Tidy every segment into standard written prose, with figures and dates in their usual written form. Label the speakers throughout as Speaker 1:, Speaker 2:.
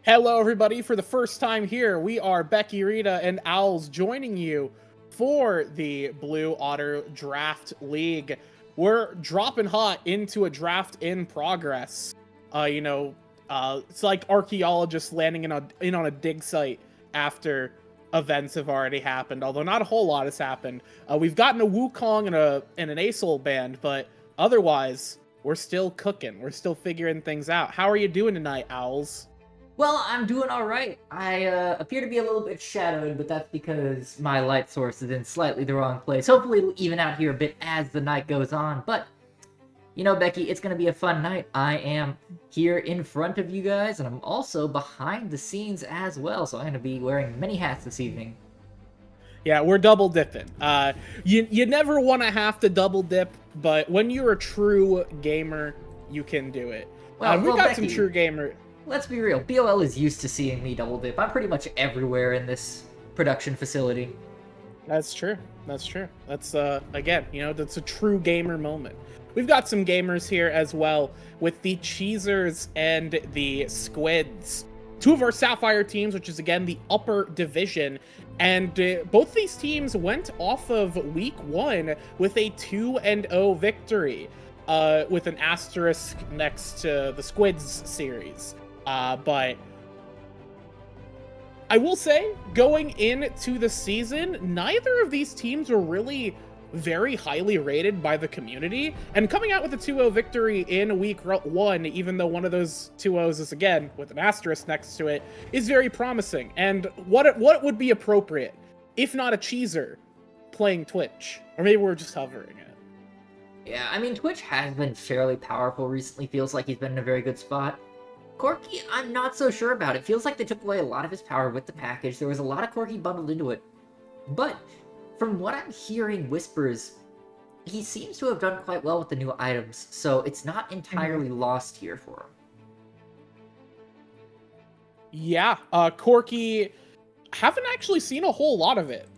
Speaker 1: Hello, everybody. For the first time here, we are Becky, Rita, and Owls joining you for the Blue Otter Draft League. We're dropping hot into a draft in progress. It's like archaeologists landing in on a dig site after events have already happened, although not a whole lot has happened. We've gotten a Wukong and an ASOL band, but otherwise, we're still cooking. We're still figuring things out. How are you doing tonight, Owls?
Speaker 2: Well, I'm doing alright. I appear to be a little bit shadowed, but that's because my light source is in slightly the wrong place. Hopefully it'll even out here a bit as the night goes on, but, you know, Becky, it's gonna be a fun night. I am here in front of you guys, and I'm also behind the scenes as well, so I'm gonna be wearing many hats this evening.
Speaker 1: Yeah, we're double dipping. You never want to have to double dip, but when you're a true gamer, you can do it.
Speaker 2: Well,
Speaker 1: We got
Speaker 2: Becky,
Speaker 1: some true gamer.
Speaker 2: let's be real. BOL is used to seeing me double dip. I'm pretty much everywhere in this production facility.
Speaker 1: That's true. That's true. That's again, that's a true gamer moment. We've got some gamers here as well with the Cheezers and the Squids. Two of our Sapphire teams, which is again the upper division, and both these teams went off of week 1 with a 2-0 victory, with an asterisk next to the Squids series. But I will say, going into the season, neither of these teams were really very highly rated by the community, and coming out with a 2-0 victory in week 1, even though one of those 2-0s is again with an asterisk next to it, is very promising. And what would be appropriate if not a Cheezer playing Twitch? Or maybe we're just hovering it.
Speaker 2: Yeah, I mean, Twitch has been fairly powerful recently. Feels like he's been in a very good spot. Corki, I'm not so sure about. It feels like they took away a lot of his power with the package. There was a lot of Corki bundled into it. But from what I'm hearing whispers, he seems to have done quite well with the new items, so it's not entirely lost here for him.
Speaker 1: Yeah, Corki, haven't actually seen a whole lot of it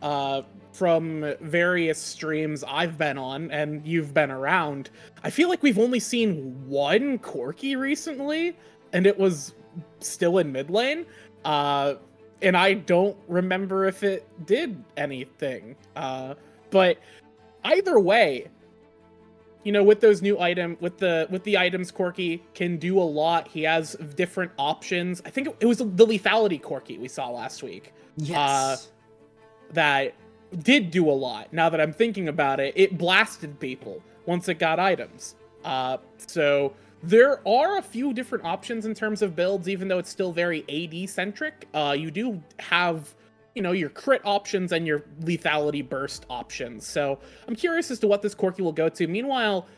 Speaker 1: from various streams I've been on and you've been around. I feel like we've only seen one Corki recently, and it was still in mid lane. And I don't remember if it did anything. But either way, with those new with the items, Corki can do a lot. He has different options. I think it was the lethality Corki we saw last week.
Speaker 2: Yes.
Speaker 1: That did do a lot. Now that I'm thinking about it, it blasted people once it got items. So there are a few different options in terms of builds, even though it's still very AD centric. You do have, your crit options and your lethality burst options. So I'm curious as to what this Corki will go to. Meanwhile,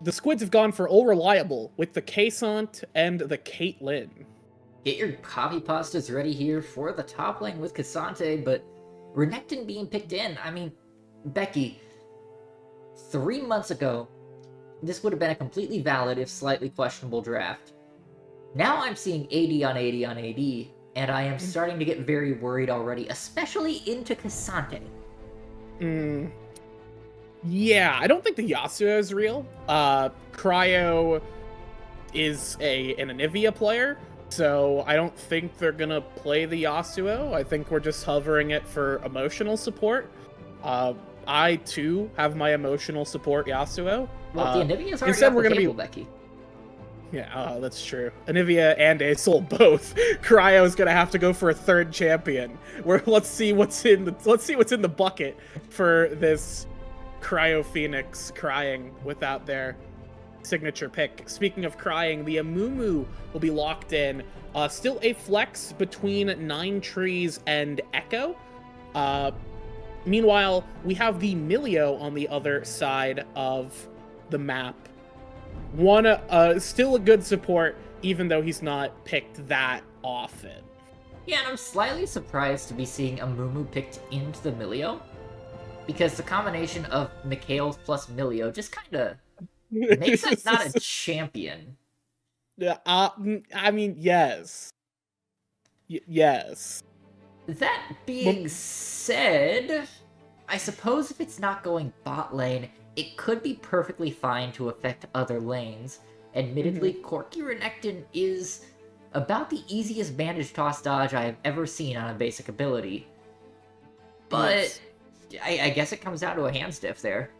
Speaker 1: the Squids have gone for all reliable with the Kaysant and the Caitlyn.
Speaker 2: Get your coffee pastas ready here for the top lane with Cassante, but Renekton being picked in. I mean, Becky, 3 months ago, this would have been a completely valid, if slightly questionable draft. Now I'm seeing 80 on 80 on 80, and I am starting to get very worried already, especially into Cassante.
Speaker 1: Yeah, I don't think the Yasuo is real. Cryo is an Anivia player, so I don't think they're gonna play the Yasuo. I think we're just hovering it for emotional support. I too have my emotional support Yasuo.
Speaker 2: Well, the Anivia's already
Speaker 1: instead
Speaker 2: off
Speaker 1: we're
Speaker 2: the
Speaker 1: gonna
Speaker 2: table,
Speaker 1: be
Speaker 2: Becky.
Speaker 1: Yeah, that's true. Anivia and ASOL both. Cryo's gonna have to go for a third champion. Let's see what's in the bucket for this Cryo Phoenix crying without their signature pick. Speaking of crying, the Amumu will be locked in. Still a flex between Nine Trees and Echo. Meanwhile, we have the Milio on the other side of the map. Still a good support, even though he's not picked that often.
Speaker 2: Yeah, and I'm slightly surprised to be seeing Amumu picked into the Milio, because the combination of Mikhails plus Milio just kind of makes us not a champion.
Speaker 1: Yeah, I mean, yes. Yes.
Speaker 2: That being said, I suppose if it's not going bot lane, it could be perfectly fine to affect other lanes. Admittedly, Corki Renekton is about the easiest bandage toss dodge I have ever seen on a basic ability. But
Speaker 1: Yes.
Speaker 2: I guess it comes down to a hand stiff there.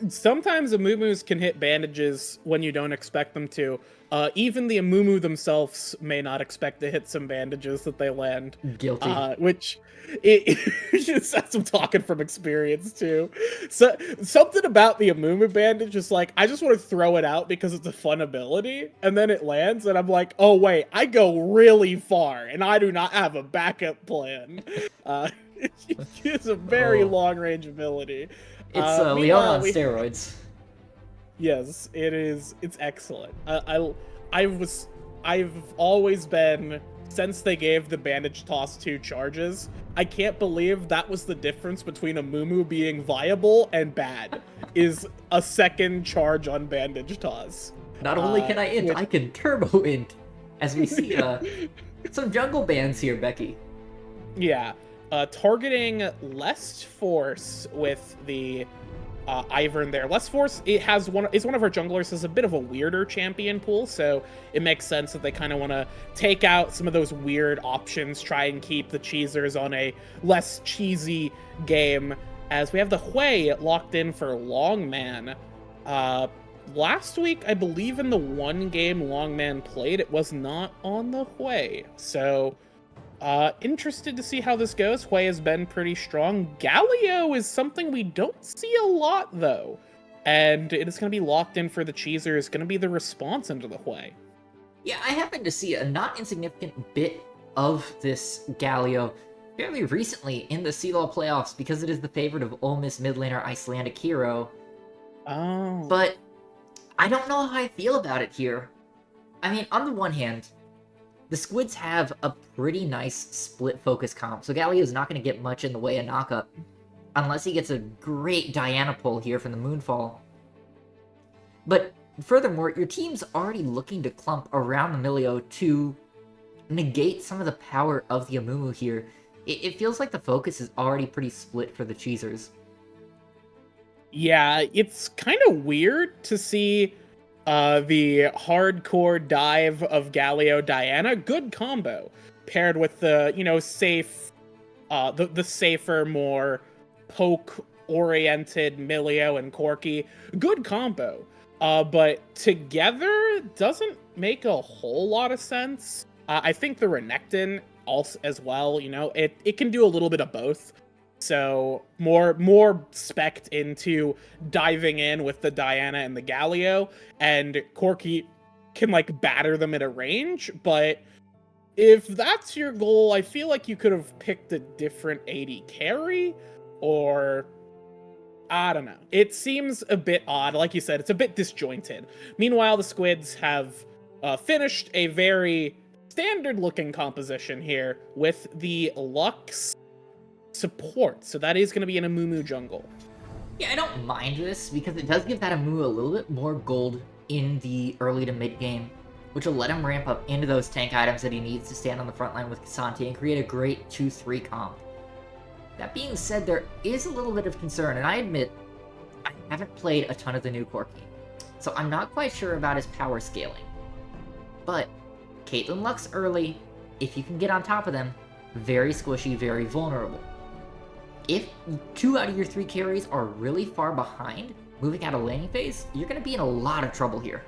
Speaker 1: Sometimes Amumus can hit bandages when you don't expect them to. Even the Amumu themselves may not expect to hit some bandages that they land.
Speaker 2: Guilty.
Speaker 1: Which it just I'm talking from experience too. So something about the Amumu bandage is like I just want to throw it out because it's a fun ability, and then it lands, and I'm like, oh wait, I go really far, and I do not have a backup plan. It's a very long range ability.
Speaker 2: It's Leon on steroids.
Speaker 1: Yes, it is. It's excellent. I've always been, since they gave the bandage toss 2 charges, I can't believe that was the difference between a Mumu being viable and bad, is a second charge on bandage toss.
Speaker 2: Not only can I int, I can turbo int, as we see some jungle bans here, Becky.
Speaker 1: Yeah, targeting less force with the Ivern there. Less Force, it has is one of our junglers, has a bit of a weirder champion pool, so it makes sense that they kind of want to take out some of those weird options, try and keep the Cheezers on a less cheesy game, as we have the Hui locked in for Longman. Last week, I believe in the one game Longman played, it was not on the Hui, so interested to see how this goes. Hui has been pretty strong. Galio is something we don't see a lot, though. And it is going to be locked in for the Cheezer. It's going to be the response into the Hui.
Speaker 2: Yeah, I happened to see a not insignificant bit of this Galio fairly recently in the CLOL playoffs because it is the favorite of Ole Miss mid laner Icelandic hero.
Speaker 1: Oh.
Speaker 2: But I don't know how I feel about it here. I mean, on the one hand, the Squids have a pretty nice split focus comp, so Galio is not going to get much in the way of knockup, unless he gets a great Diana pull here from the Moonfall. But furthermore, your team's already looking to clump around the Milio to negate some of the power of the Amumu here. It feels like the focus is already pretty split for the Cheezers.
Speaker 1: Yeah, it's kind of weird to see the hardcore dive of Galio Diana. Good combo, paired with the, safe, the safer, more poke-oriented Milio and Corki. Good combo. But together doesn't make a whole lot of sense. I think the Renekton also as well, it can do a little bit of both. So more spec'd into diving in with the Diana and the Galio, and Corki can batter them at a range. But if that's your goal, I feel like you could have picked a different AD carry, or I don't know. It seems a bit odd. Like you said, it's a bit disjointed. Meanwhile, the Squids have finished a very standard-looking composition here with the Lux support, so that is going to be in a Amumu jungle.
Speaker 2: Yeah, I don't mind this, because it does give that Amumu a little bit more gold in the early to mid game, which will let him ramp up into those tank items that he needs to stand on the front line with K'Sante and create a great 2-3 comp. That being said, there is a little bit of concern, and I admit, I haven't played a ton of the new Corki, so I'm not quite sure about his power scaling. But Caitlyn Lux early, if you can get on top of them, very squishy, very vulnerable. If 2 out of your 3 carries are really far behind, moving out of laning phase, you're going to be in a lot of trouble here.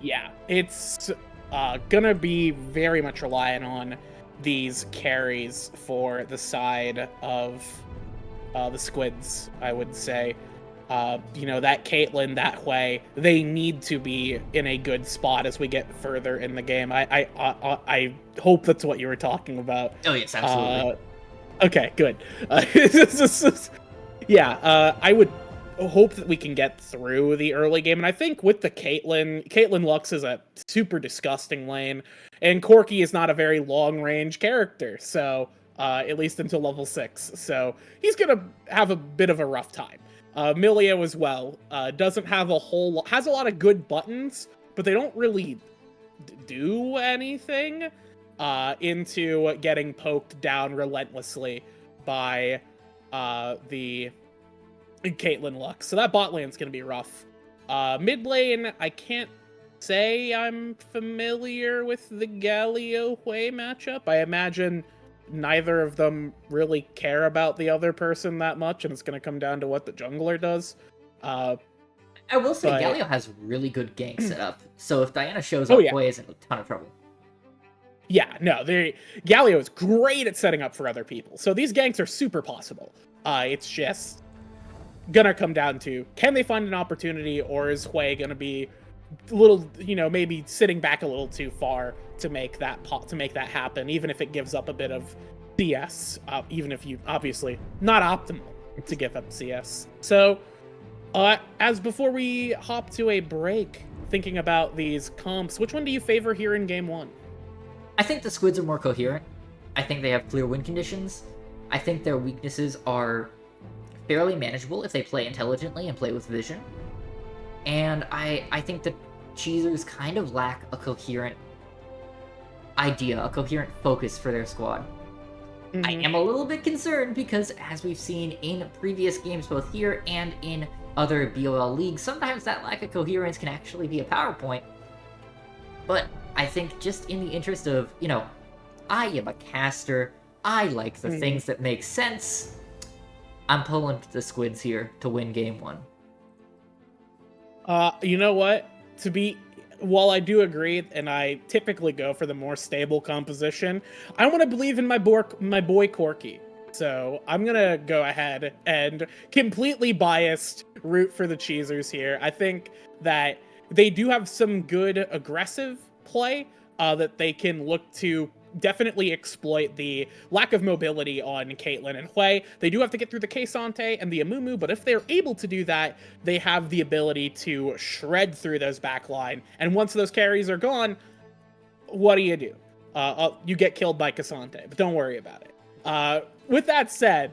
Speaker 1: Yeah, it's going to be very much reliant on these carries for the side of the Squids, I would say. That Caitlyn, that Hui, they need to be in a good spot as we get further in the game. I hope that's what you were talking about.
Speaker 2: Oh yes, absolutely.
Speaker 1: Okay, good. I would hope that we can get through the early game, and I think with the Caitlyn Lux is a super disgusting lane, and Corki is not a very long-range character, so at least until level 6, so he's gonna have a bit of a rough time. Milio as well, doesn't have has a lot of good buttons, but they don't really do anything into getting poked down relentlessly by the Caitlyn Lux. So that bot lane's gonna be rough. Mid lane, I can't say I'm familiar with the Galio Hui matchup. I imagine neither of them really care about the other person that much, and it's going to come down to what the jungler does.
Speaker 2: I will say,
Speaker 1: but-
Speaker 2: Galio has really good gank set up, so if Diana shows
Speaker 1: Oh,
Speaker 2: up,
Speaker 1: yeah.
Speaker 2: Hui is in a ton of trouble.
Speaker 1: Yeah, no, Galio is great at setting up for other people, so these ganks are super possible. It's just gonna come down to, can they find an opportunity, or is Hui gonna be a little, maybe sitting back a little too far to make that happen, even if it gives up a bit of CS, even if you obviously not optimal to give up CS. So, as before we hop to a break, thinking about these comps, which one do you favor here in game one?
Speaker 2: I think the Squids are more coherent. I think they have clear win conditions. I think their weaknesses are fairly manageable if they play intelligently and play with vision. And I think the Cheezers kind of lack a coherent idea, a coherent focus for their squad.
Speaker 1: Mm-hmm.
Speaker 2: I am a little bit concerned because, as we've seen in previous games both here and in other BOL leagues, sometimes that lack of coherence can actually be a power point. But I think just in the interest of, I am a caster, I like the things that make sense, I'm pulling the Squids here to win game one.
Speaker 1: You know what? While I do agree, and I typically go for the more stable composition, I want to believe in my boy Corky. So I'm gonna go ahead and completely biased root for the Cheezers here. I think that they do have some good aggressive play that they can look to definitely exploit the lack of mobility on Caitlyn and Hui. They do have to get through the K'Sante and the Amumu, but if they're able to do that, they have the ability to shred through those backline. And once those carries are gone, what do? You get killed by K'Sante, but don't worry about it. With that said,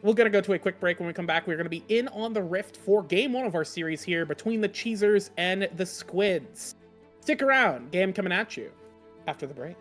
Speaker 1: we're going to go to a quick break. When we come back, we're going to be in on the Rift for game one of our series here between the Cheezers and the Squids. Stick around. Game coming at you after the break.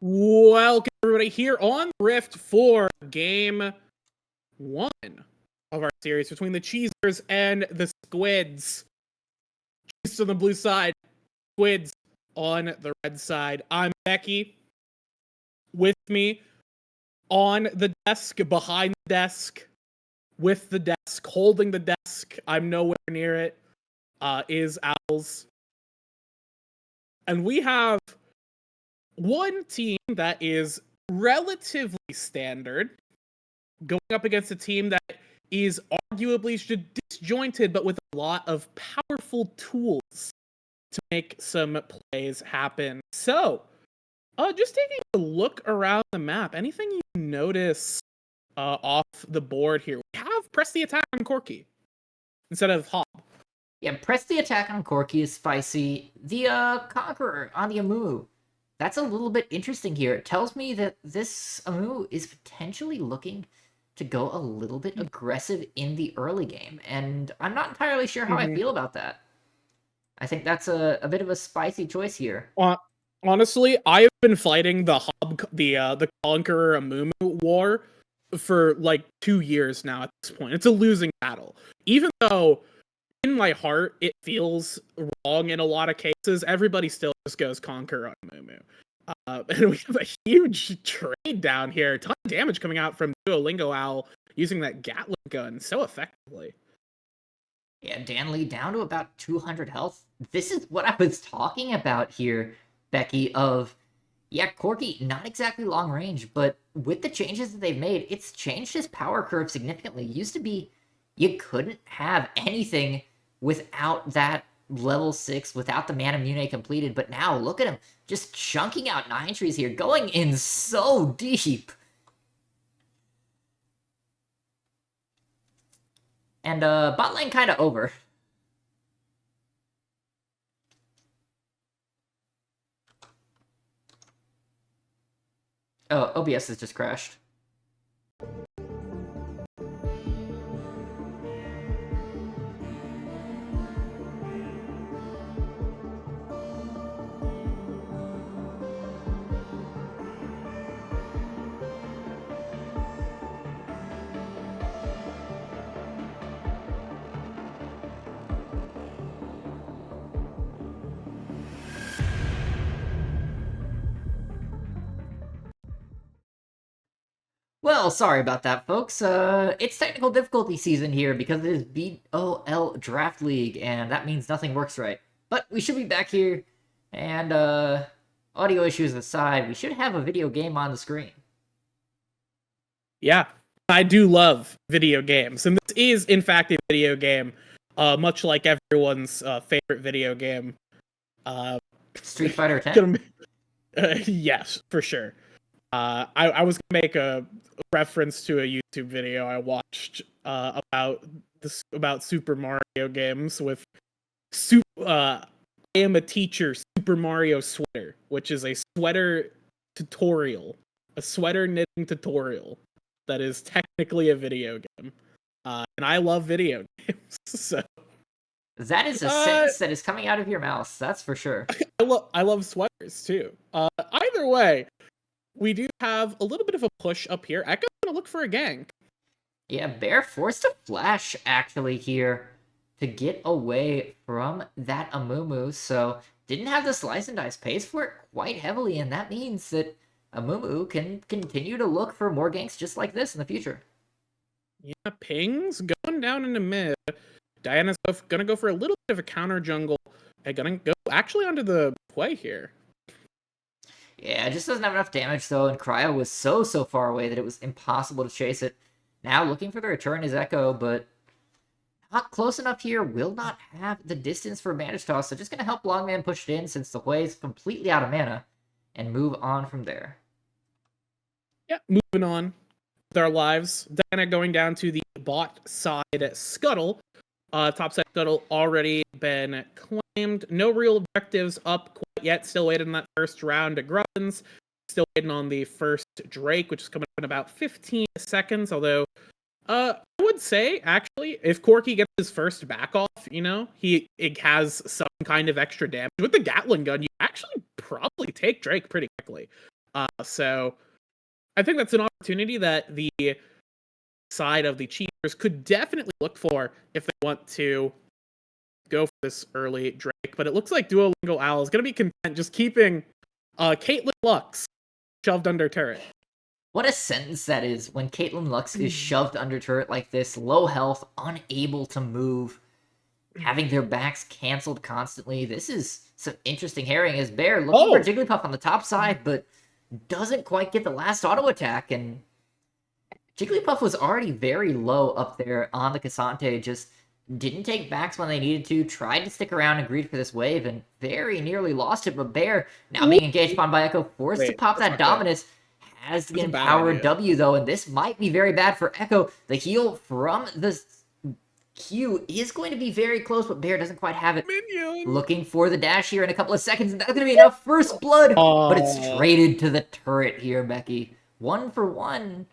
Speaker 1: Welcome everybody here on Rift for game 1 of our series between the Cheezers and the Squids. Cheezers on the blue side, Squids on the red side. I'm Becky. With me on the desk, behind the desk, with the desk, holding the desk, I'm nowhere near it, is Owls. And we have one team that is relatively standard going up against a team that is arguably disjointed but with a lot of powerful tools to make some plays happen. So, just taking a look around the map, anything you notice off the board here? We have press the attack on Corky instead of Hob.
Speaker 2: Yeah, press the attack on Corky is spicy. The Conqueror on the Amu, that's a little bit interesting here. It tells me that this Amu is potentially looking to go a little bit aggressive in the early game, and I'm not entirely sure how I feel about that. I think that's a bit of a spicy choice here.
Speaker 1: Honestly, I have been fighting the Conqueror Amumu war for like 2 years now at this point. It's a losing battle. Even though in my heart it feels wrong in a lot of cases, everybody still just goes Conqueror on Amumu. And we have a huge trade down here. A ton of damage coming out from Duolingo Owl using that Gatling gun so effectively.
Speaker 2: Yeah, Dan Lee down to about 200 health. This is what I was talking about here, Becky, of, yeah, Corky, not exactly long range, but with the changes that they've made, it's changed his power curve significantly. It used to be you couldn't have anything without that level 6, without the Mana Mune completed, but now look at him just chunking out 9 trees here, going in so deep. And bot lane kind of over. Oh, OBS has just crashed. Well, sorry about that, folks. It's technical difficulty season here because it is BOL Draft League, and that means nothing works right. But we should be back here, and audio issues aside, we should have a video game on the screen.
Speaker 1: Yeah, I do love video games, and this is, in fact, a video game, much like everyone's favorite video game.
Speaker 2: Street Fighter 10?
Speaker 1: Yes, for sure. I was gonna make a reference to a YouTube video I watched about Super Mario games with I am a teacher Super Mario sweater, which is a sweater tutorial, a sweater knitting tutorial that is technically a video game. And I love video games, so
Speaker 2: that is a sentence that is coming out of your mouth, that's for sure.
Speaker 1: I love sweaters too. Either way, we do have a little bit of a push up here. Echo's gonna look for a gank.
Speaker 2: Yeah, Bear forced to flash, actually, here to get away from that Amumu, so didn't have the slice and dice, pays for it quite heavily, and that means that Amumu can continue to look for more ganks just like this in the future.
Speaker 1: Yeah, pings going down into mid. Diana's gonna go for a little bit of a counter jungle. And gonna go actually onto the play here.
Speaker 2: Yeah, it just doesn't have enough damage, though, and Cryo was so far away that it was impossible to chase it. Now looking for the return is Echo, but not close enough here, will not have the distance for Bandage Toss, so just going to help Longman push it in since the Hui is completely out of mana, and move on from there.
Speaker 1: Yeah, moving on with our lives. Diana going down to the bot side Scuttle. Top side Scuttle already been claimed. No real objectives up quite yet. Still waiting on that first round of Grubbins. Still waiting on the first Drake, which is coming up in about 15 seconds. Although, I would say, actually, if Corky gets his first back off, it has some kind of extra damage. With the Gatling gun, you actually probably take Drake pretty quickly. So I think that's an opportunity that the side of the Cheezers could definitely look for if they want to go for this early Drake. But it looks like Duolingo Owl is going to be content just keeping Caitlyn Lux shoved under turret.
Speaker 2: What a sentence that is when Caitlyn Lux is shoved under turret like this, low health, unable to move, having their backs canceled constantly. This is some interesting herring as Bear looking for Jigglypuff on the top side, but doesn't quite get the last auto attack, and Jigglypuff was already very low up there on the Cassante, just didn't take backs when they needed to, tried to stick around and greed for this wave, and very nearly lost it, but Bear, now being engaged upon by Echo, forced to pop that Dominus, has the empowered W though, and this might be very bad for Echo. The heal from the Q is going to be very close, but Bear doesn't quite have it.
Speaker 1: Minion.
Speaker 2: Looking for the dash here in a couple of seconds, and that's going to be enough first blood, but it's traded to the turret here, Becky. 1 for 1.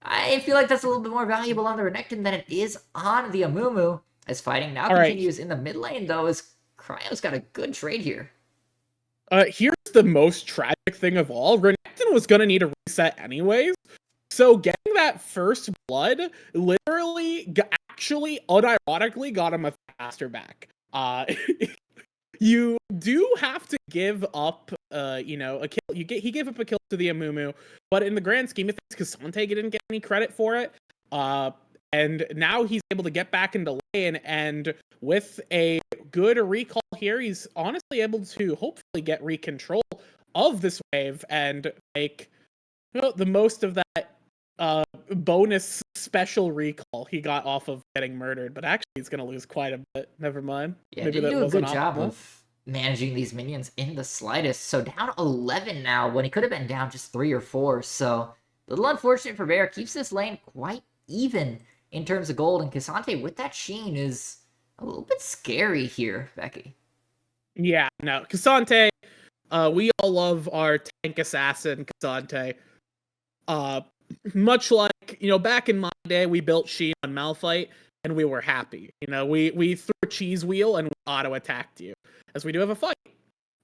Speaker 2: I feel like that's a little bit more valuable on the Renekton than it is on the Amumu, as fighting now continues in the mid lane, though, as Cryo's got a good trade here.
Speaker 1: Here's the most tragic thing of all. Renekton was going to need a reset anyways, so getting that first blood literally, actually, unironically got him a faster back. You do have to give up, you know, a kill. He gave up a kill to the Amumu, but in the grand scheme of things, Cassante didn't get any credit for it. And now he's able to get back into lane, and with a good recall here, he's honestly able to hopefully get recontrol of this wave and make, you know, the most of that bonus special recall he got off of getting murdered. But actually, he's going to lose quite a bit. Never mind.
Speaker 2: Yeah, maybe do a good job of managing these minions in the slightest. So down 11 now, when he could have been down just 3 or 4. So a little unfortunate for Bear. Keeps this lane quite even in terms of gold, and Cassante with that Sheen is a little bit scary here, Becky.
Speaker 1: Yeah, no, Cassante, we all love our tank assassin, Cassante. Much like, you know, back in my day, we built Sheen on Malphite, and we were happy. You know, we threw a cheese wheel and we auto-attacked you. As we do have a fight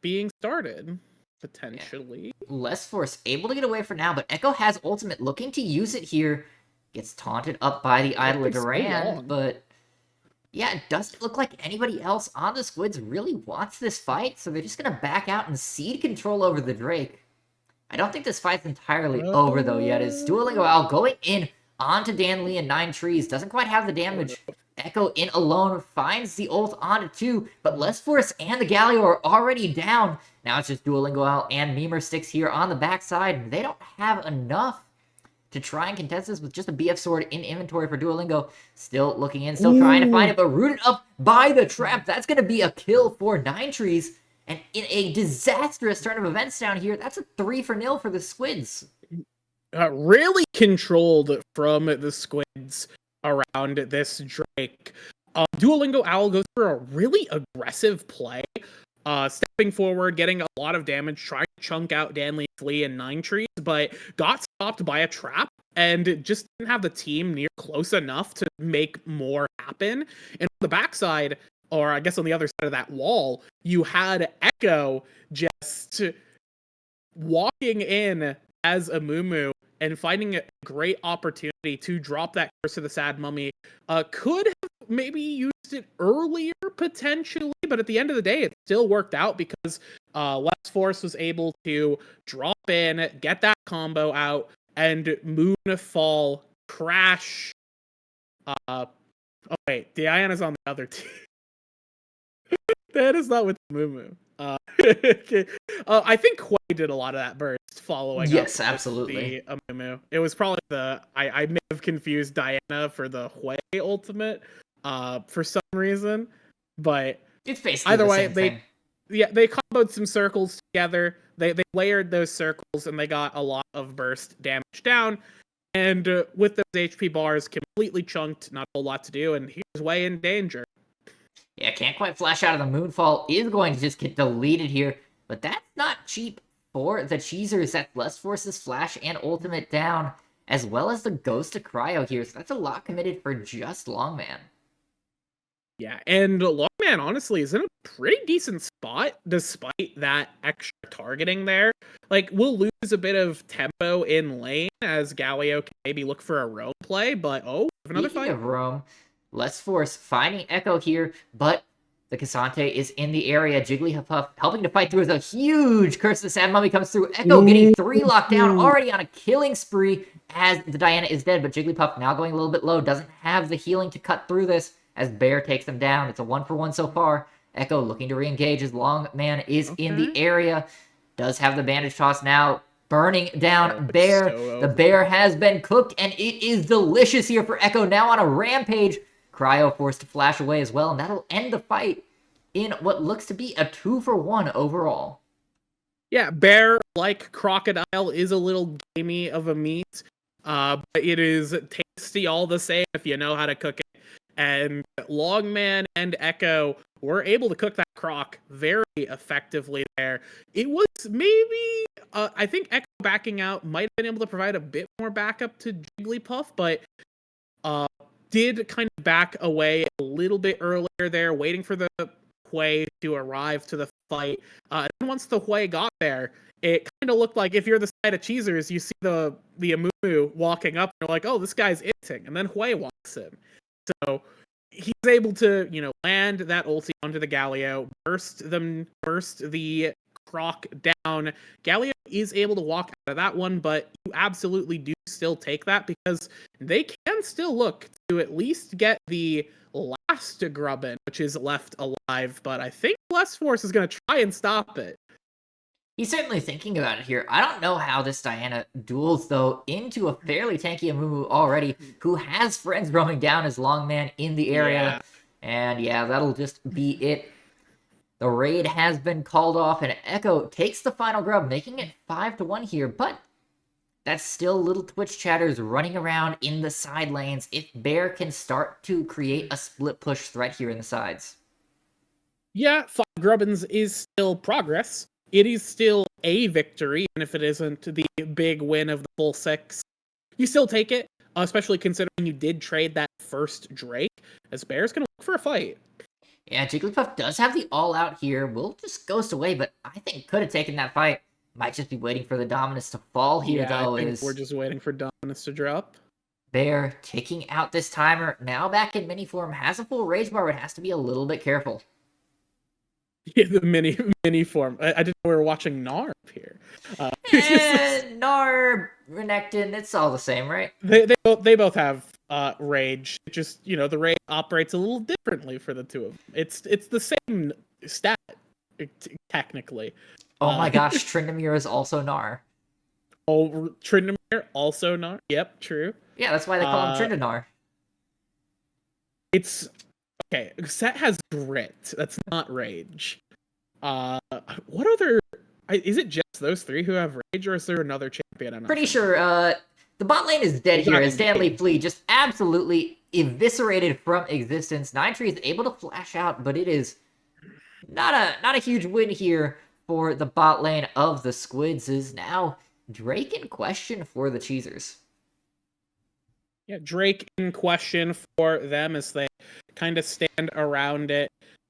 Speaker 1: being started, potentially.
Speaker 2: Yeah. Less Force able to get away for now, but Echo has ultimate, looking to use it here. Gets taunted up by the Idol of Durand, but yeah, it doesn't look like anybody else on the Squids really wants this fight, so they're just going to back out and cede control over the Drake. I don't think this fight's entirely over, though, yet, as Duolingo Owl going in onto Dan Lee and 9 Trees. Doesn't quite have the damage. Echo in alone, finds the ult onto 2, but Less Force and the Galio are already down. Now it's just Duolingo Owl and Memer Sticks here on the backside, and they don't have enough to try and contest this with just a BF sword in inventory for Duolingo. Still looking in, still trying to find it, but rooted up by the trap. That's going to be a kill for 9 Trees. And in a disastrous turn of events down here, that's a 3-0 for the Squids.
Speaker 1: Really controlled from the Squids around this Drake. Duolingo Owl goes for a really aggressive play. Stepping forward, getting a lot of damage, trying to chunk out Danley, Flea, and 9 Trees, but got stopped by a trap and just didn't have the team near close enough to make more happen. And on the backside, or I guess on the other side of that wall, you had Echo just walking in as a Mumu and finding a great opportunity to drop that Curse of the Sad Mummy. Could have maybe used it earlier, potentially, but at the end of the day, it still worked out because Less Force was able to drop in, get that combo out, and Moonfall crash. Oh wait, Diana's on the other team. That is not with Mumu. I think Quay did a lot of that burst following.
Speaker 2: Yes,
Speaker 1: up
Speaker 2: absolutely.
Speaker 1: The Mumu. It was probably I may have confused Diana for the Quay ultimate for some reason, but
Speaker 2: it's basically
Speaker 1: either
Speaker 2: the
Speaker 1: way,
Speaker 2: same thing.
Speaker 1: they comboed some circles together. They layered those circles and they got a lot of burst damage down. And with those HP bars completely chunked, not a whole lot to do, and he was way in danger.
Speaker 2: Yeah, can't quite flash out of the Moonfall. Is going to just get deleted here. But that's not cheap for the Cheezers. That's Less Force's Flash and Ultimate down, as well as the Ghost of Cryo here. So that's a lot committed for just Longman.
Speaker 1: Yeah, and Longman honestly is in a pretty decent spot despite that extra targeting there. Like, we'll lose a bit of tempo in lane as Galio can maybe look for a roam play, but another
Speaker 2: Speaking
Speaker 1: fight.
Speaker 2: of Rome, Let's Force finding Echo here, but the Cassante is in the area. Jigglypuff helping to fight through as a huge Curse of the Sad Mummy comes through. Echo getting 3 locked down, already on a killing spree as the Diana is dead, but Jigglypuff now going a little bit low, doesn't have the healing to cut through this as Bear takes them down. It's a 1-for-1 so far. Echo looking to re-engage as Longman is in the area. Does have the bandage toss now. Burning down Bear. The Bear has been cooked, and it is delicious here for Echo. Now on a rampage. Cryo forced to flash away as well, and that'll end the fight in what looks to be a 2-for-1 overall.
Speaker 1: Yeah, Bear, like Crocodile, is a little gamey of a meat, but it is tasty all the same if you know how to cook it. And Longman and Echo were able to cook that croc very effectively there. It was maybe, I think Echo backing out might have been able to provide a bit more backup to Jigglypuff, but did kind of back away a little bit earlier there, waiting for the Hui to arrive to the fight. And once the Hui got there, it kind of looked like if you're the side of Cheezers, you see the Amumu walking up, and you're like, oh, this guy's itting, and then Hui walks in. So he's able to, land that ulti onto the Galio, burst the Croc down. Galio is able to walk out of that one, but you absolutely do still take that because they can still look to at least get the last Grubbin, which is left alive, but I think Let's Force is going to try and stop it.
Speaker 2: He's certainly thinking about it here. I don't know how this Diana duels, though, into a fairly tanky Amumu already, who has friends roaming down as Longman in the area.
Speaker 1: Yeah.
Speaker 2: And yeah, that'll just be it. The raid has been called off, and Echo takes the final grub, making it 5-1 here, but that's still little Twitch chatters running around in the side lanes if Bear can start to create a split push threat here in the sides.
Speaker 1: Yeah, 5 Grubbins is still progress. It is still a victory, even if it isn't the big win of the full 6. You still take it, especially considering you did trade that first Drake, as Bear's going to look for a fight.
Speaker 2: Yeah, Jigglypuff does have the all-out here. Will just ghost away, but I think could have taken that fight. Might just be waiting for the Dominus to fall here, though.
Speaker 1: I think we're just waiting for Dominus to drop.
Speaker 2: Bear taking out this timer. Now back in mini form. Has a full rage bar, but has to be a little bit careful.
Speaker 1: Yeah, the mini form. I didn't know we were watching Narb here.
Speaker 2: Narb, Renekton, it's all the same, right?
Speaker 1: They both have rage. It just, the rage operates a little differently for the two of them. It's the same stat, technically.
Speaker 2: Oh my gosh, Tryndamere is also Gnar.
Speaker 1: Oh, Tryndamere also Gnar? Yep, true.
Speaker 2: Yeah, that's why they call him Tryndanar.
Speaker 1: It's okay. Set has grit. That's not rage. What other? Is it just those 3 who have rage, or is there another champion? I'm not
Speaker 2: Pretty sure. The bot lane is dead here as Stanley Flea just absolutely eviscerated from existence. Ninetree is able to flash out, but it is not a huge win here for the bot lane of the Squids. Is now Drake in question for the Cheezers.
Speaker 1: Yeah, Drake in question for them as they kind of stand around it.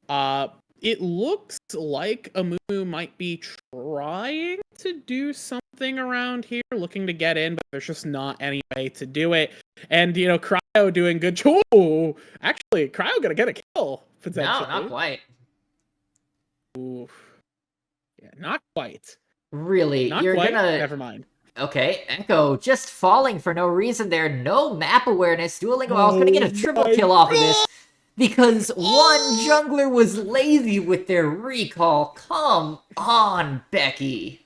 Speaker 1: It looks like Amumu might be trying to do something around here, looking to get in, but there's just not any way to do it. And, Cryo doing good. Oh, actually, Cryo gonna get a kill, potentially.
Speaker 2: No, not quite.
Speaker 1: Oof. Yeah, not quite.
Speaker 2: Really?
Speaker 1: Not
Speaker 2: You're
Speaker 1: quite?
Speaker 2: gonna...
Speaker 1: Never mind.
Speaker 2: Okay, Echo just falling for no reason there. No map awareness. Duolingo, I was gonna get a triple kill off of this. Because one jungler was lazy with their recall. Come on, Becky.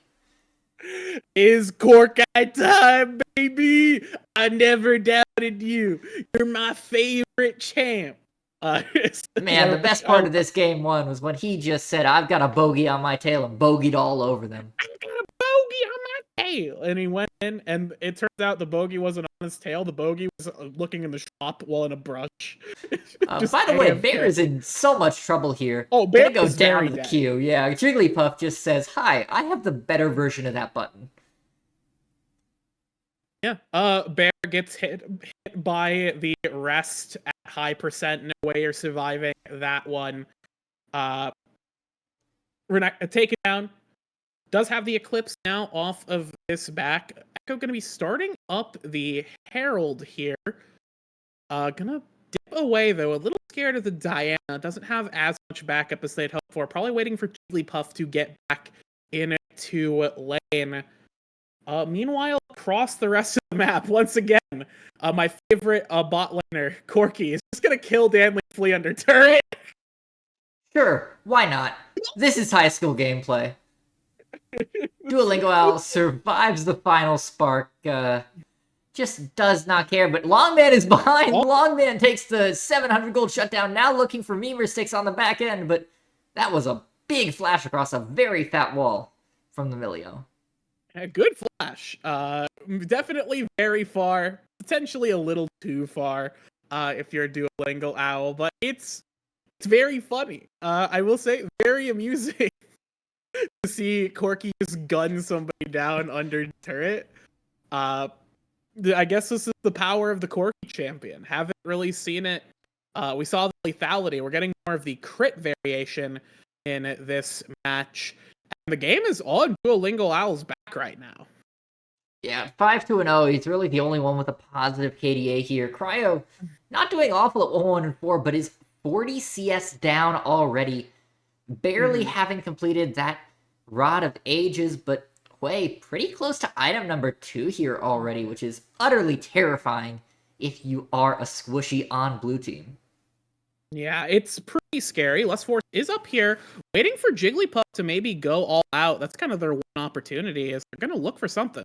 Speaker 1: Is Cork at time, baby? I never doubted you. You're my favorite champ.
Speaker 2: Man, the best part of this game 1 was when he just said, I've got a bogey on my tail, and bogeyed all over them.
Speaker 1: I've got a bogey on my tail. And he went in, and it turns out the bogey wasn't on his tail. The bogey was looking in the shop while in a brush.
Speaker 2: By the way, Bear is in so much trouble here.
Speaker 1: Oh, Bear
Speaker 2: goes down to the queue. Yeah, Jigglypuff just says, hi, I have the better version of that button.
Speaker 1: Yeah, Bear gets hit by the rest high percent. No way you're surviving that one. Take it down. Does have the Eclipse now off of this back. Echo going to be starting up the Herald here. Gonna dip away, though. A little scared of the Diana. Doesn't have as much backup as they'd hoped for. Probably waiting for Jigglypuff to get back into lane. Meanwhile, across the rest of the map, once again, my favorite bot laner, Corki, is just gonna kill Danley Flea under turret.
Speaker 2: Sure, why not? This is high school gameplay. Duolingo Owl survives the final spark. Just does not care, but Longman is behind.
Speaker 1: Oh.
Speaker 2: Longman takes the 700 gold shutdown, now looking for Memer Sticks on the back end, but that was a big flash across a very fat wall from the Milio.
Speaker 1: A good flash. Definitely very far. Potentially a little too far if you're a Duolingo Owl, but it's very funny. I will say, very amusing to see Corki just gun somebody down under the turret. I guess this is the power of the Corki champion. Haven't really seen it. We saw the lethality. We're getting more of the crit variation in this match. And the game is on Duolingo Owl's back right now.
Speaker 2: Yeah, 5-2-0. He's really the only one with a positive KDA here. Cryo not doing awful at 1-1-4, but is 40 CS down already. Barely having completed that Rod of Ages, but way pretty close to item number 2 here already, which is utterly terrifying if you are a squishy on blue team.
Speaker 1: Yeah, it's pretty scary. Less Force is up here, waiting for Jigglypuff to maybe go all out. That's kind of their one opportunity, is they're going to look for something.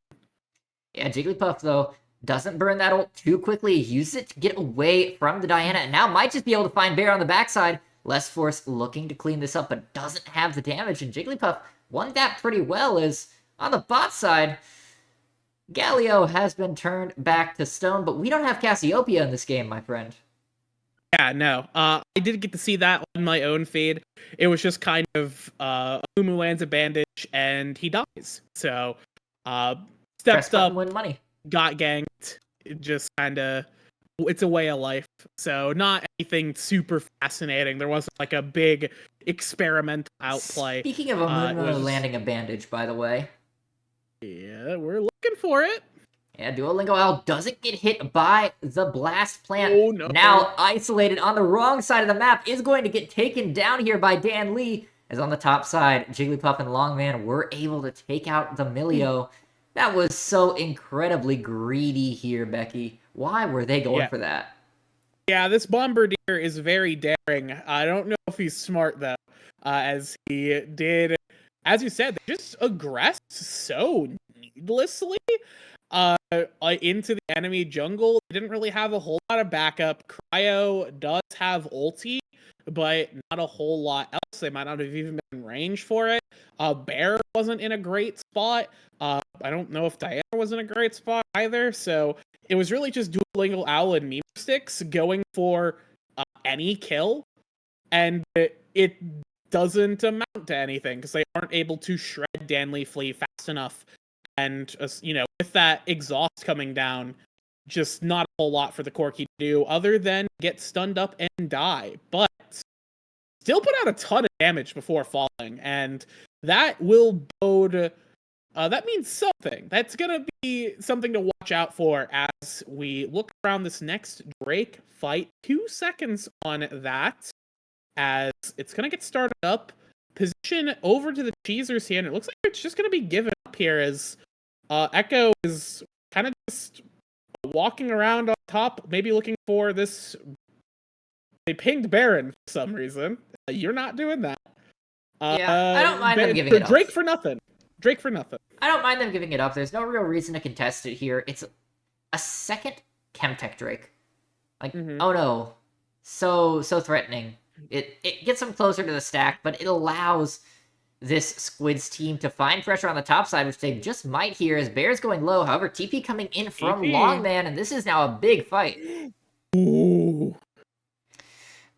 Speaker 2: Yeah, Jigglypuff, though, doesn't burn that ult too quickly. Uses it to get away from the Diana, and now might just be able to find Bear on the backside. Less Force looking to clean this up, but doesn't have the damage, and Jigglypuff won that pretty well, as on the bot side, Galio has been turned back to stone, but we don't have Cassiopeia in this game, my friend.
Speaker 1: Yeah, no. I did get to see that on my own feed. It was just kind of Umu lands a bandage and he dies. So stepped up,
Speaker 2: win money.
Speaker 1: Got ganked. It just kind of, it's a way of life. So not anything super fascinating. There wasn't like a big experimental outplay.
Speaker 2: Speaking of Umu landing a bandage, by the way.
Speaker 1: Yeah, we're looking for it.
Speaker 2: Yeah, Duolingo Owl doesn't get hit by the blast plant.
Speaker 1: Oh, no.
Speaker 2: Now isolated on the wrong side of the map, is going to get taken down here by Dan Lee. As on the top side, Jigglypuff and Longman were able to take out the Milio. That was so incredibly greedy here, Becky. Why were they going for that?
Speaker 1: Yeah, this Bombardier is very daring. I don't know if he's smart, though, as he did, as you said, they just aggressed so needlessly into the enemy jungle. They didn't really have a whole lot of backup. Cryo does have ulti, but not a whole lot else. They might not have even been in range for it. Bear wasn't in a great spot. I don't know if Diana was in a great spot either. So it was really just Duolingo Owl and Memer Sticks going for any kill. And it doesn't amount to anything because they aren't able to shred Danley Flea fast enough. And, with that exhaust coming down, just not a whole lot for the Corki to do other than get stunned up and die. But still put out a ton of damage before falling. And that will bode... that means something. That's going to be something to watch out for as we look around this next Drake fight. 2 seconds on that as it's going to get started up. Position over to the Cheezers here, and it looks like it's just going to be given up here as Echo is kind of just walking around on top, maybe looking for this. They pinged Baron for some reason. You're not doing that.
Speaker 2: Yeah, I don't mind them giving it up.
Speaker 1: Drake for nothing. Drake for nothing.
Speaker 2: I don't mind them giving it up. There's no real reason to contest it here. It's a second Chemtech Drake. Like, oh no. So threatening. It gets them closer to the stack, but it allows this Squids team to find pressure on the top side, which they just might here as Bear's going low. However, TP coming in from Longman, and this is now a big fight.
Speaker 1: Ooh.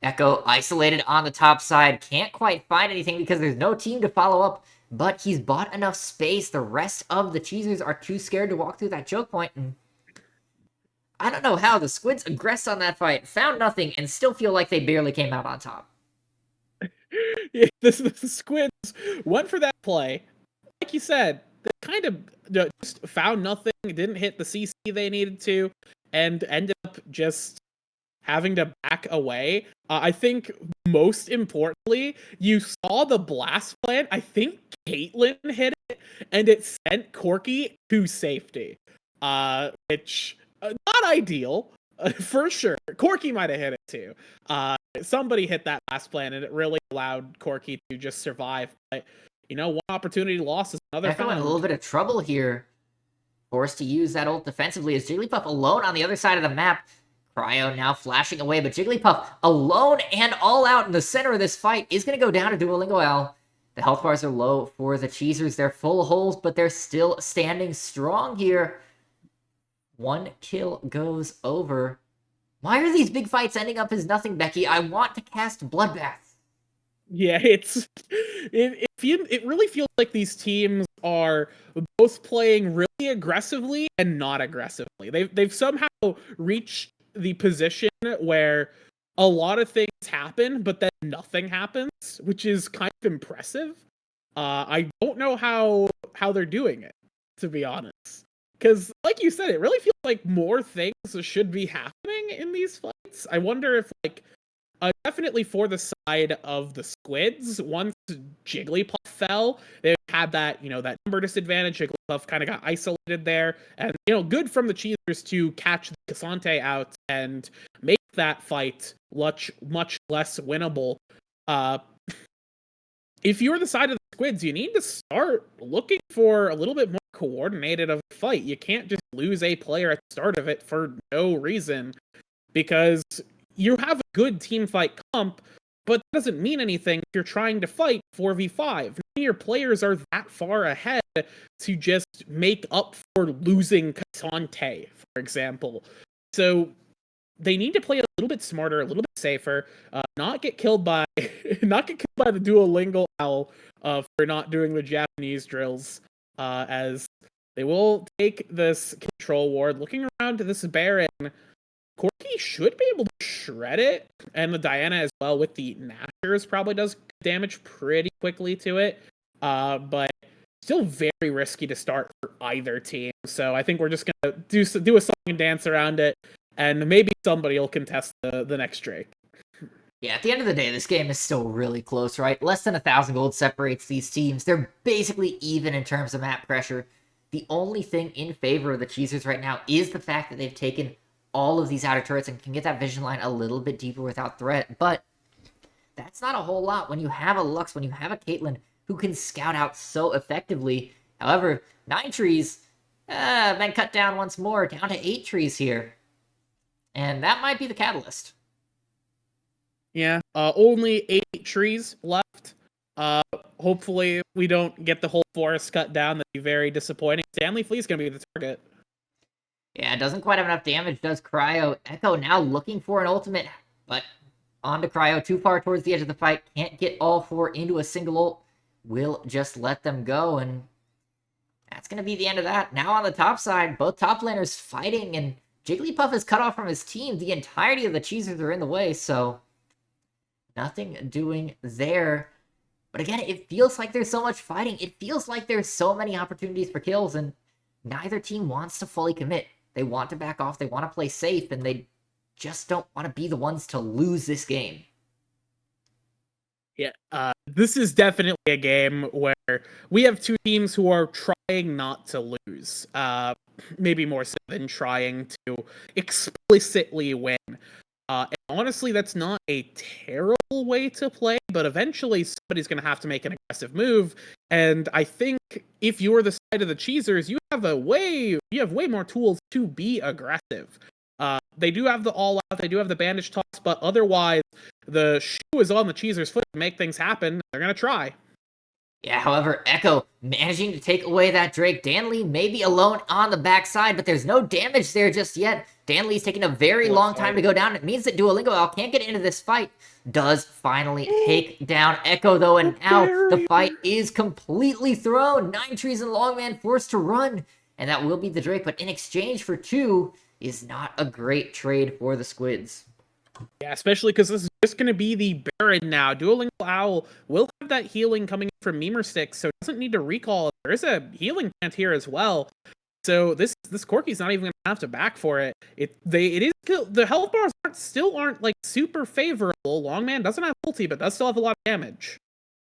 Speaker 2: Echo isolated on the top side. Can't quite find anything because there's no team to follow up, but he's bought enough space. The rest of the Cheezers are too scared to walk through that choke point. And I don't know how the Squids aggressed on that fight, found nothing, and still feel like they barely came out on top.
Speaker 1: Yeah, the Squids went for that play. Like you said, they kind of just found nothing, didn't hit the CC they needed to, and ended up just having to back away. I think most importantly, you saw the blast plant. I think Caitlyn hit it, and it sent Corky to safety, which not ideal for sure. Corky might have hit it too. Somebody hit that blast plant, and it really allowed Corky to just survive. But one opportunity lost is another
Speaker 2: Echo in
Speaker 1: found.
Speaker 2: a little bit of trouble here. Forced to use that ult defensively as Jigglypuff alone on the other side of the map. Cryo now flashing away, but Jigglypuff alone and all out in the center of this fight is going to go down to Duolingo L. The health bars are low for the Cheezers. They're full holes, but they're still standing strong here. 1 kill goes over. Why are these big fights ending up as nothing, Becky? I want to cast Bloodbath.
Speaker 1: Yeah, it really feels like these teams are both playing really aggressively and not aggressively. They've somehow reached the position where a lot of things happen, but then nothing happens, which is kind of impressive. I don't know how they're doing it, to be honest. Because, like you said, it really feels like more things should be happening in these fights. I wonder if, definitely for the side of the Squids, once Jigglypuff fell, they had that, that number disadvantage. Jigglypuff kind of got isolated there. And, good from the Cheezers to catch the Cassante out and make that fight much, much less winnable. If you're the side of the Squids, you need to start looking for a little bit more coordinated of a fight. You can't just lose a player at the start of it for no reason, because you have a good team fight comp, but that doesn't mean anything if you're trying to fight 4v5. None of your players are that far ahead to just make up for losing Cassante, for example. So they need to play a little bit smarter, a little bit safer, not get killed by the Duolingo Owl for not doing the Japanese drills, as they will take this control ward. Looking around to this Baron, Corky should be able to shred it, and the Diana as well with the Nashers probably does damage pretty quickly to it, but still very risky to start for either team. So I think we're just gonna do a song and dance around it, and maybe somebody will contest the next Drake.
Speaker 2: Yeah, at the end of the day, this game is still really close, right? Less than 1,000 gold separates these teams. They're basically even in terms of map pressure. The only thing in favor of the Cheezers right now is the fact that they've taken all of these outer turrets and can get that vision line a little bit deeper without threat, but that's not a whole lot when you have a Lux, when you have a Caitlyn who can scout out so effectively. However, 9 trees been cut down once more, down to 8 trees here, and that might be the catalyst.
Speaker 1: Yeah, only 8 trees left. Hopefully we don't get the whole forest cut down. That'd be very disappointing. Stanley Flea's gonna be the target.
Speaker 2: Yeah, it doesn't quite have enough damage, does Cryo. Echo now looking for an ultimate, but on to Cryo, too far towards the edge of the fight. Can't get all 4 into a single ult. Will just let them go, and that's going to be the end of that. Now on the top side, both top laners fighting, and Jigglypuff is cut off from his team. The entirety of the Cheezers are in the way, so nothing doing there. But again, it feels like there's so much fighting. It feels like there's so many opportunities for kills, and neither team wants to fully commit. They want to back off, they want to play safe, and they just don't want to be the ones to lose this game.
Speaker 1: Yeah, this is definitely a game where we have 2 teams who are trying not to lose. Maybe more so than trying to explicitly win. And honestly, that's not a terrible way to play, but eventually somebody's going to have to make an aggressive move. And I think if you're the side of the Cheezers, you have way more tools to be aggressive. They do have the all out, they do have the bandage toss, but otherwise the shoe is on the Cheezers' foot to make things happen. They're going to try.
Speaker 2: Yeah, however, Echo managing to take away that Drake. Danley may be alone on the backside, but there's no damage there just yet. Danley's taking a very long time to go down. It means that Duolingo L can't get into this fight. Does finally take down Echo, though, and now the fight is completely thrown. 9 trees and Longman forced to run, and that will be the Drake, but in exchange for 2, is not a great trade for the Squids.
Speaker 1: Yeah, especially because this is just going to be the Baron now. Dueling Owl will have that healing coming from Memer Stick, so it doesn't need to recall. There is a healing plant here as well. So this Corki's not even going to have to back for it. It is still, the health bars aren't like super favorable. Longman doesn't have ulti, but does still have a lot of damage.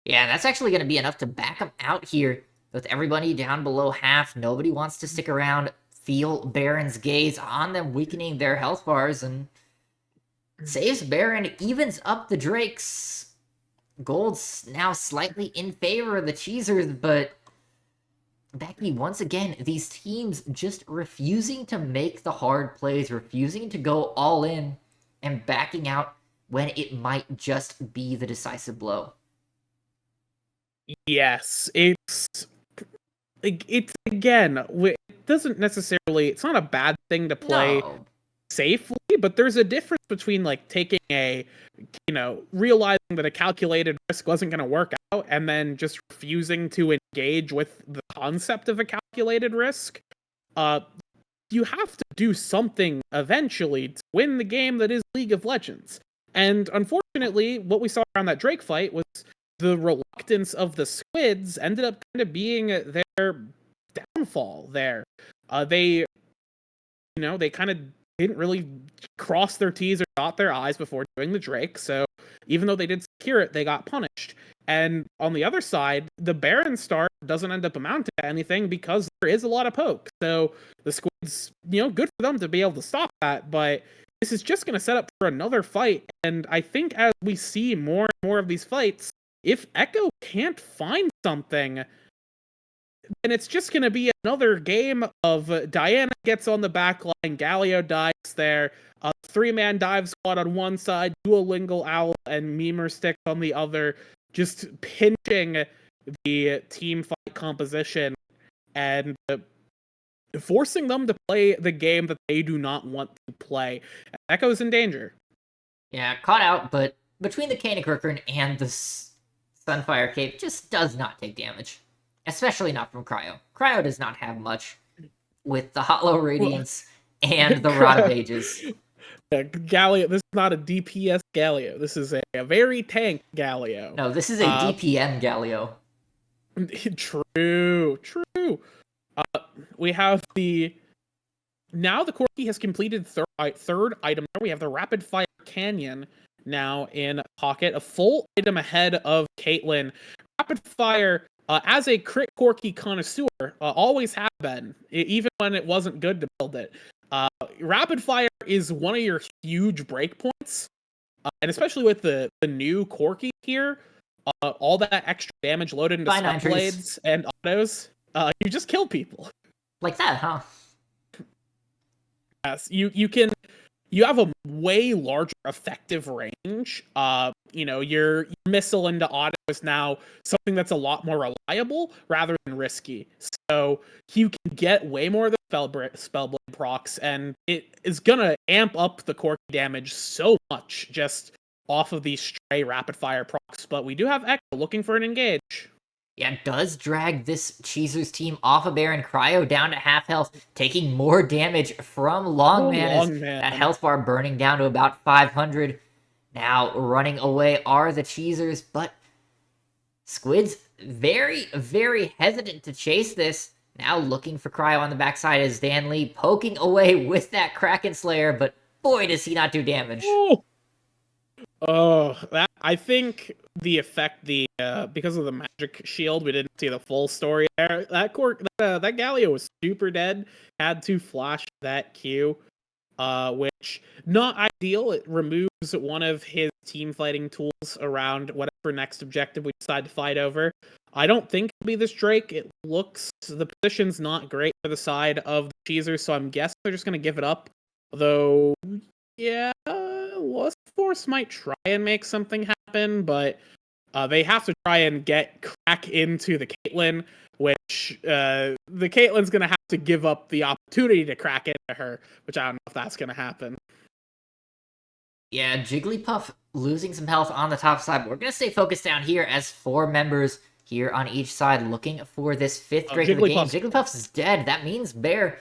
Speaker 2: Yeah, and that's actually going to be enough to back him out here. With everybody down below half, nobody wants to stick around. Feel Baron's gaze on them, weakening their health bars, and saves Baron, evens up the Drakes. Gold's now slightly in favor of the Cheezers, but Becky, once again, these teams just refusing to make the hard plays, refusing to go all in, and backing out when it might just be the decisive blow.
Speaker 1: Yes, it's again, it doesn't necessarily, it's not a bad thing to play safely, but there's a difference between like taking realizing that a calculated risk wasn't going to work out and then just refusing to engage with the concept of a calculated risk. You have to do something eventually to win the game that is League of Legends. And unfortunately, what we saw around that Drake fight was the reluctance of the Squids ended up kind of being their downfall there. They kind of didn't really cross their T's or dot their I's before doing the Drake, so even though they did secure it, they got punished. And on the other side, the Baron start doesn't end up amounting to anything because there is a lot of poke. So the Squids, good for them to be able to stop that, but this is just going to set up for another fight. And I think as we see more and more of these fights, if Echo can't find something, then it's just going to be another game of Diana gets on the back line, Galio dives there, a 3-man dive squad on one side, Duolingo Owl and Memer Stick on the other, just pinching the team fight composition and forcing them to play the game that they do not want to play. Echo's in danger.
Speaker 2: Yeah, caught out, but between the Canic Rooker and the Sunfire Cape, just does not take damage. Especially not from Cryo. Cryo does not have much with the Hollow Radiance and the Rod of Ages.
Speaker 1: Galio, this is not a DPS Galio. This is a very tank Galio.
Speaker 2: No, this is a DPM Galio.
Speaker 1: True. We have now the Corki has completed third item. We have the Rapid Fire Canyon now in pocket, a full item ahead of Caitlyn. Rapid Fire, as a crit Corki connoisseur, always have been, even when it wasn't good to build it. Rapid Fire is one of your huge breakpoints, and especially with the new Corki here, all that extra damage loaded into Stun Blades and autos, you just kill people.
Speaker 2: Like that, huh?
Speaker 1: Yes, you have a way larger effective range. Your missile into auto is now something that's a lot more reliable rather than risky. So you can get way more of the Spellblade procs, and it is gonna amp up the Corki damage so much just off of these stray rapid fire procs. But we do have Echo looking for an engage.
Speaker 2: Yeah, it does drag this Cheezers team off of Baron. Cryo down to half health, taking more damage from Longman. That health bar burning down to about 500. Now running away are the Cheezers, but Squids very, very hesitant to chase this. Now looking for Cryo on the backside as Dan Lee poking away with that Kraken Slayer, but boy does he not do damage.
Speaker 1: That I think the effect, because of the magic shield, we didn't see the full story there. That Galio was super dead. Had to flash that Q, which not ideal. It removes one of his team fighting tools around whatever next objective we decide to fight over. I don't think it'll be this Drake. It looks the position's not great for the side of the Cheezers, so I'm guessing they're just gonna give it up. Although, yeah. Lust Force might try and make something happen, but they have to try and get crack into the Caitlyn, which the Caitlyn's going to have to give up the opportunity to crack into her, which I don't know if that's going to happen.
Speaker 2: Yeah, Jigglypuff losing some health on the top side, but we're going to stay focused down here as 4 members here on each side looking for this 5th Drake of the game. Jigglypuff's dead. That means Bear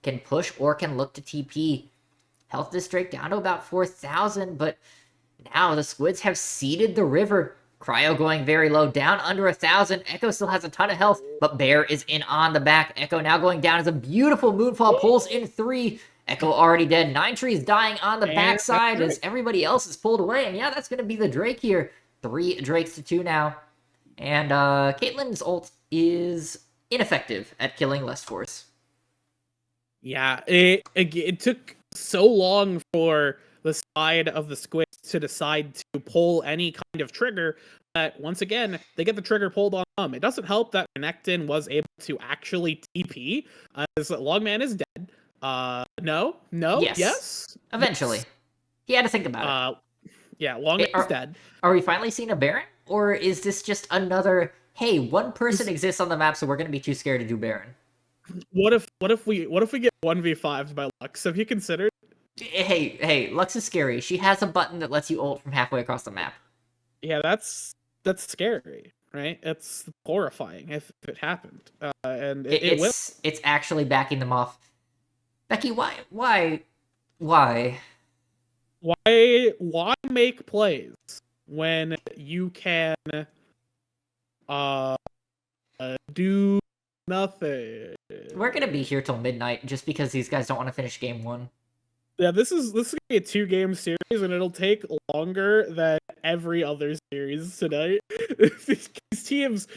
Speaker 2: can push or can look to TP. Health of this Drake down to about 4,000, but now the Squids have seeded the river. Cryo going very low, down under 1,000. Echo still has a ton of health, but Bear is in on the back. Echo now going down as a beautiful Moonfall pulls in 3. Echo already dead. 9 Trees dying on the backside as everybody else is pulled away. And yeah, that's going to be the Drake here. 3 Drakes to 2 now. And Caitlyn's ult is ineffective at killing Less Force.
Speaker 1: Yeah, it took so long for the side of the Squids to decide to pull any kind of trigger that once again they get the trigger pulled on them. It doesn't help that Renekton was able to actually TP as Longman is dead. No, yes.
Speaker 2: Eventually,
Speaker 1: yes.
Speaker 2: He had to think about it.
Speaker 1: Yeah, Longman is dead.
Speaker 2: Are we finally seeing a Baron, or is this just another? Hey, one person exists on the map, so we're gonna be too scared to do Baron.
Speaker 1: What if we get 1v5'd by Lux? Have you considered?
Speaker 2: Hey, Lux is scary. She has a button that lets you ult from halfway across the map.
Speaker 1: Yeah, that's scary, right? It's horrifying if it happened, and it will.
Speaker 2: It's actually backing them off. Becky, why
Speaker 1: make plays when you can do nothing?
Speaker 2: We're gonna be here till midnight just because these guys don't want to finish game 1.
Speaker 1: Yeah, this is gonna be a 2-game series, and it'll take longer than every other series tonight. These teams,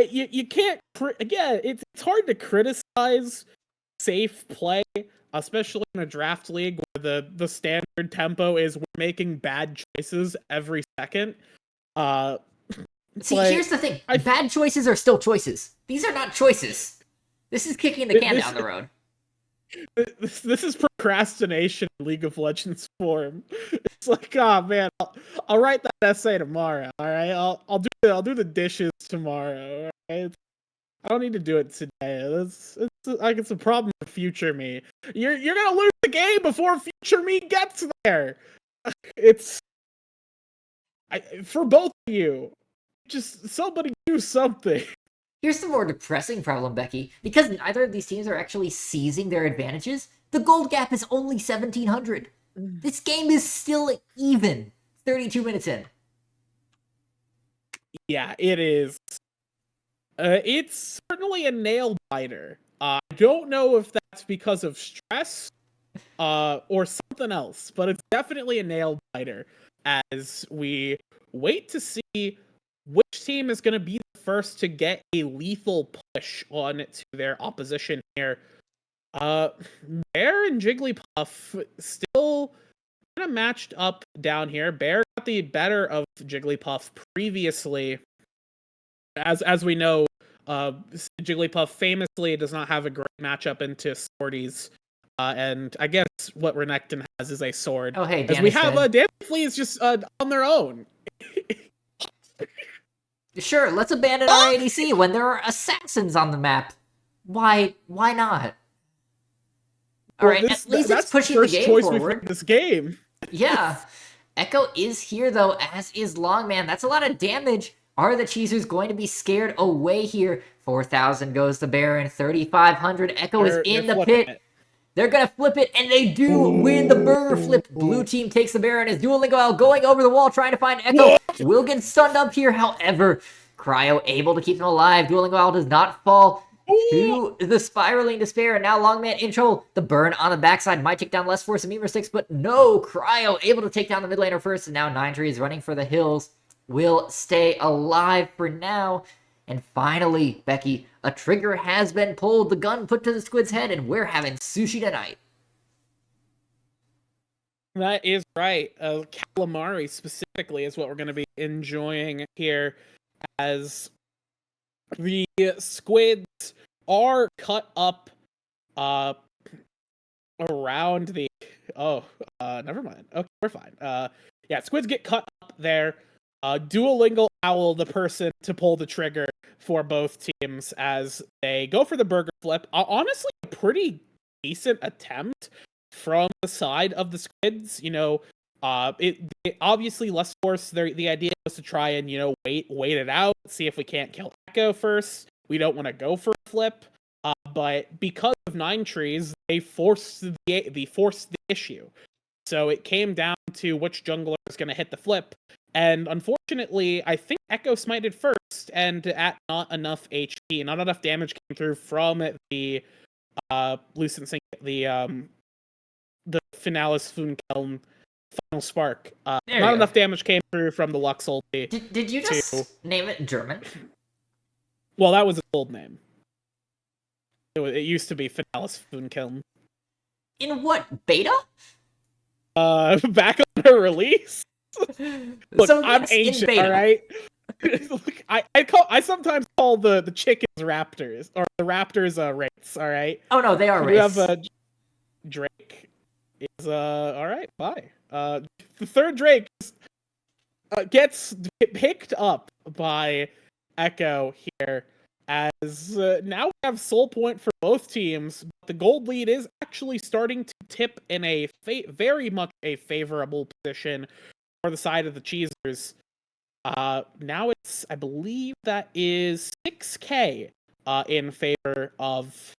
Speaker 1: you can't. Again, it's hard to criticize safe play, especially in a draft league where the standard tempo is we're making bad choices every second.
Speaker 2: See, here's the thing: bad choices are still choices. These are not choices. This is kicking the can down the road.
Speaker 1: This is procrastination in League of Legends form. It's like, oh man, I'll write that essay tomorrow. All right, I'll do the dishes tomorrow. All right? I don't need to do it today. It's a problem for future me. You're gonna lose the game before future me gets there. For both of you. Just somebody do something.
Speaker 2: Here's the more depressing problem, Becky. Because neither of these teams are actually seizing their advantages, the gold gap is only 1,700. This game is still even 32 minutes in.
Speaker 1: Yeah, it is. It's certainly a nail biter. I don't know if that's because of stress or something else, but it's definitely a nail biter as we wait to see which team is going to be the first to get a lethal push on to their opposition here. Bear and Jigglypuff still kind of matched up down here. Bear got the better of Jigglypuff previously. As we know, Jigglypuff famously does not have a great matchup into Swordies. And I guess what Renekton has is a sword.
Speaker 2: Oh, hey,
Speaker 1: as we have Danfleas is just on their own.
Speaker 2: Sure, let's abandon our ADC when there are assassins on the map. Why not? All right, at least it's pushing the game forward.
Speaker 1: This game.
Speaker 2: Yeah. Echo is here, though, as is Longman. That's a lot of damage. Are the Cheezers going to be scared away here? 4,000 goes to Baron. 3,500. Echo is in the pit. They're going to flip it, and they do win the burger flip. Blue team takes the Baron as Duolingo out going over the wall, trying to find Echo. Will get stunned up here, however. Cryo able to keep him alive. Duolingo Owl does not fall to the spiraling despair, and now Longman in trouble. The burn on the backside might take down Less Force and Memer 6, but no, Cryo able to take down the mid laner first, and now 9 Trees running for the hills. Will stay alive for now. And finally, Becky, a trigger has been pulled, the gun put to the Squid's head, and we're having sushi tonight.
Speaker 1: That is right. Calamari specifically is what we're going to be enjoying here, as the Squids are cut up around the... never mind. Okay, we're fine. Yeah, Squids get cut up there. Duolingo Owl, the person to pull the trigger for both teams as they go for the burger flip. Honestly, a pretty decent attempt from the side of the Squids. You know, it obviously Less Force. The idea was to try and wait it out, see if we can't kill Echo first. We don't want to go for a flip, but because of 9 Trees, they forced the issue. So it came down to which jungler is going to hit the flip. And unfortunately, I think Echo smited first, and at not enough HP, not enough damage came through from the Lucent Sync, the Finalis Funkeln Final Spark. Not enough damage came through from the Lux ulti.
Speaker 2: Did you just name it German?
Speaker 1: Well, that was its old name. It used to be Finalis Funkeln.
Speaker 2: In what, beta?
Speaker 1: Back on her release. Look,
Speaker 2: so,
Speaker 1: I'm ancient, all right. Look, I sometimes call the chickens raptors, or the raptors wraiths, all right.
Speaker 2: Oh no, they are wraiths.
Speaker 1: We have Drake is all right. Bye. The third Drake gets picked up by Echo here, as now we have soul point for both teams. But the gold lead is actually starting to tip in a very much a favorable position for the side of the Cheezers. Now it's, I believe that is 6k in favor of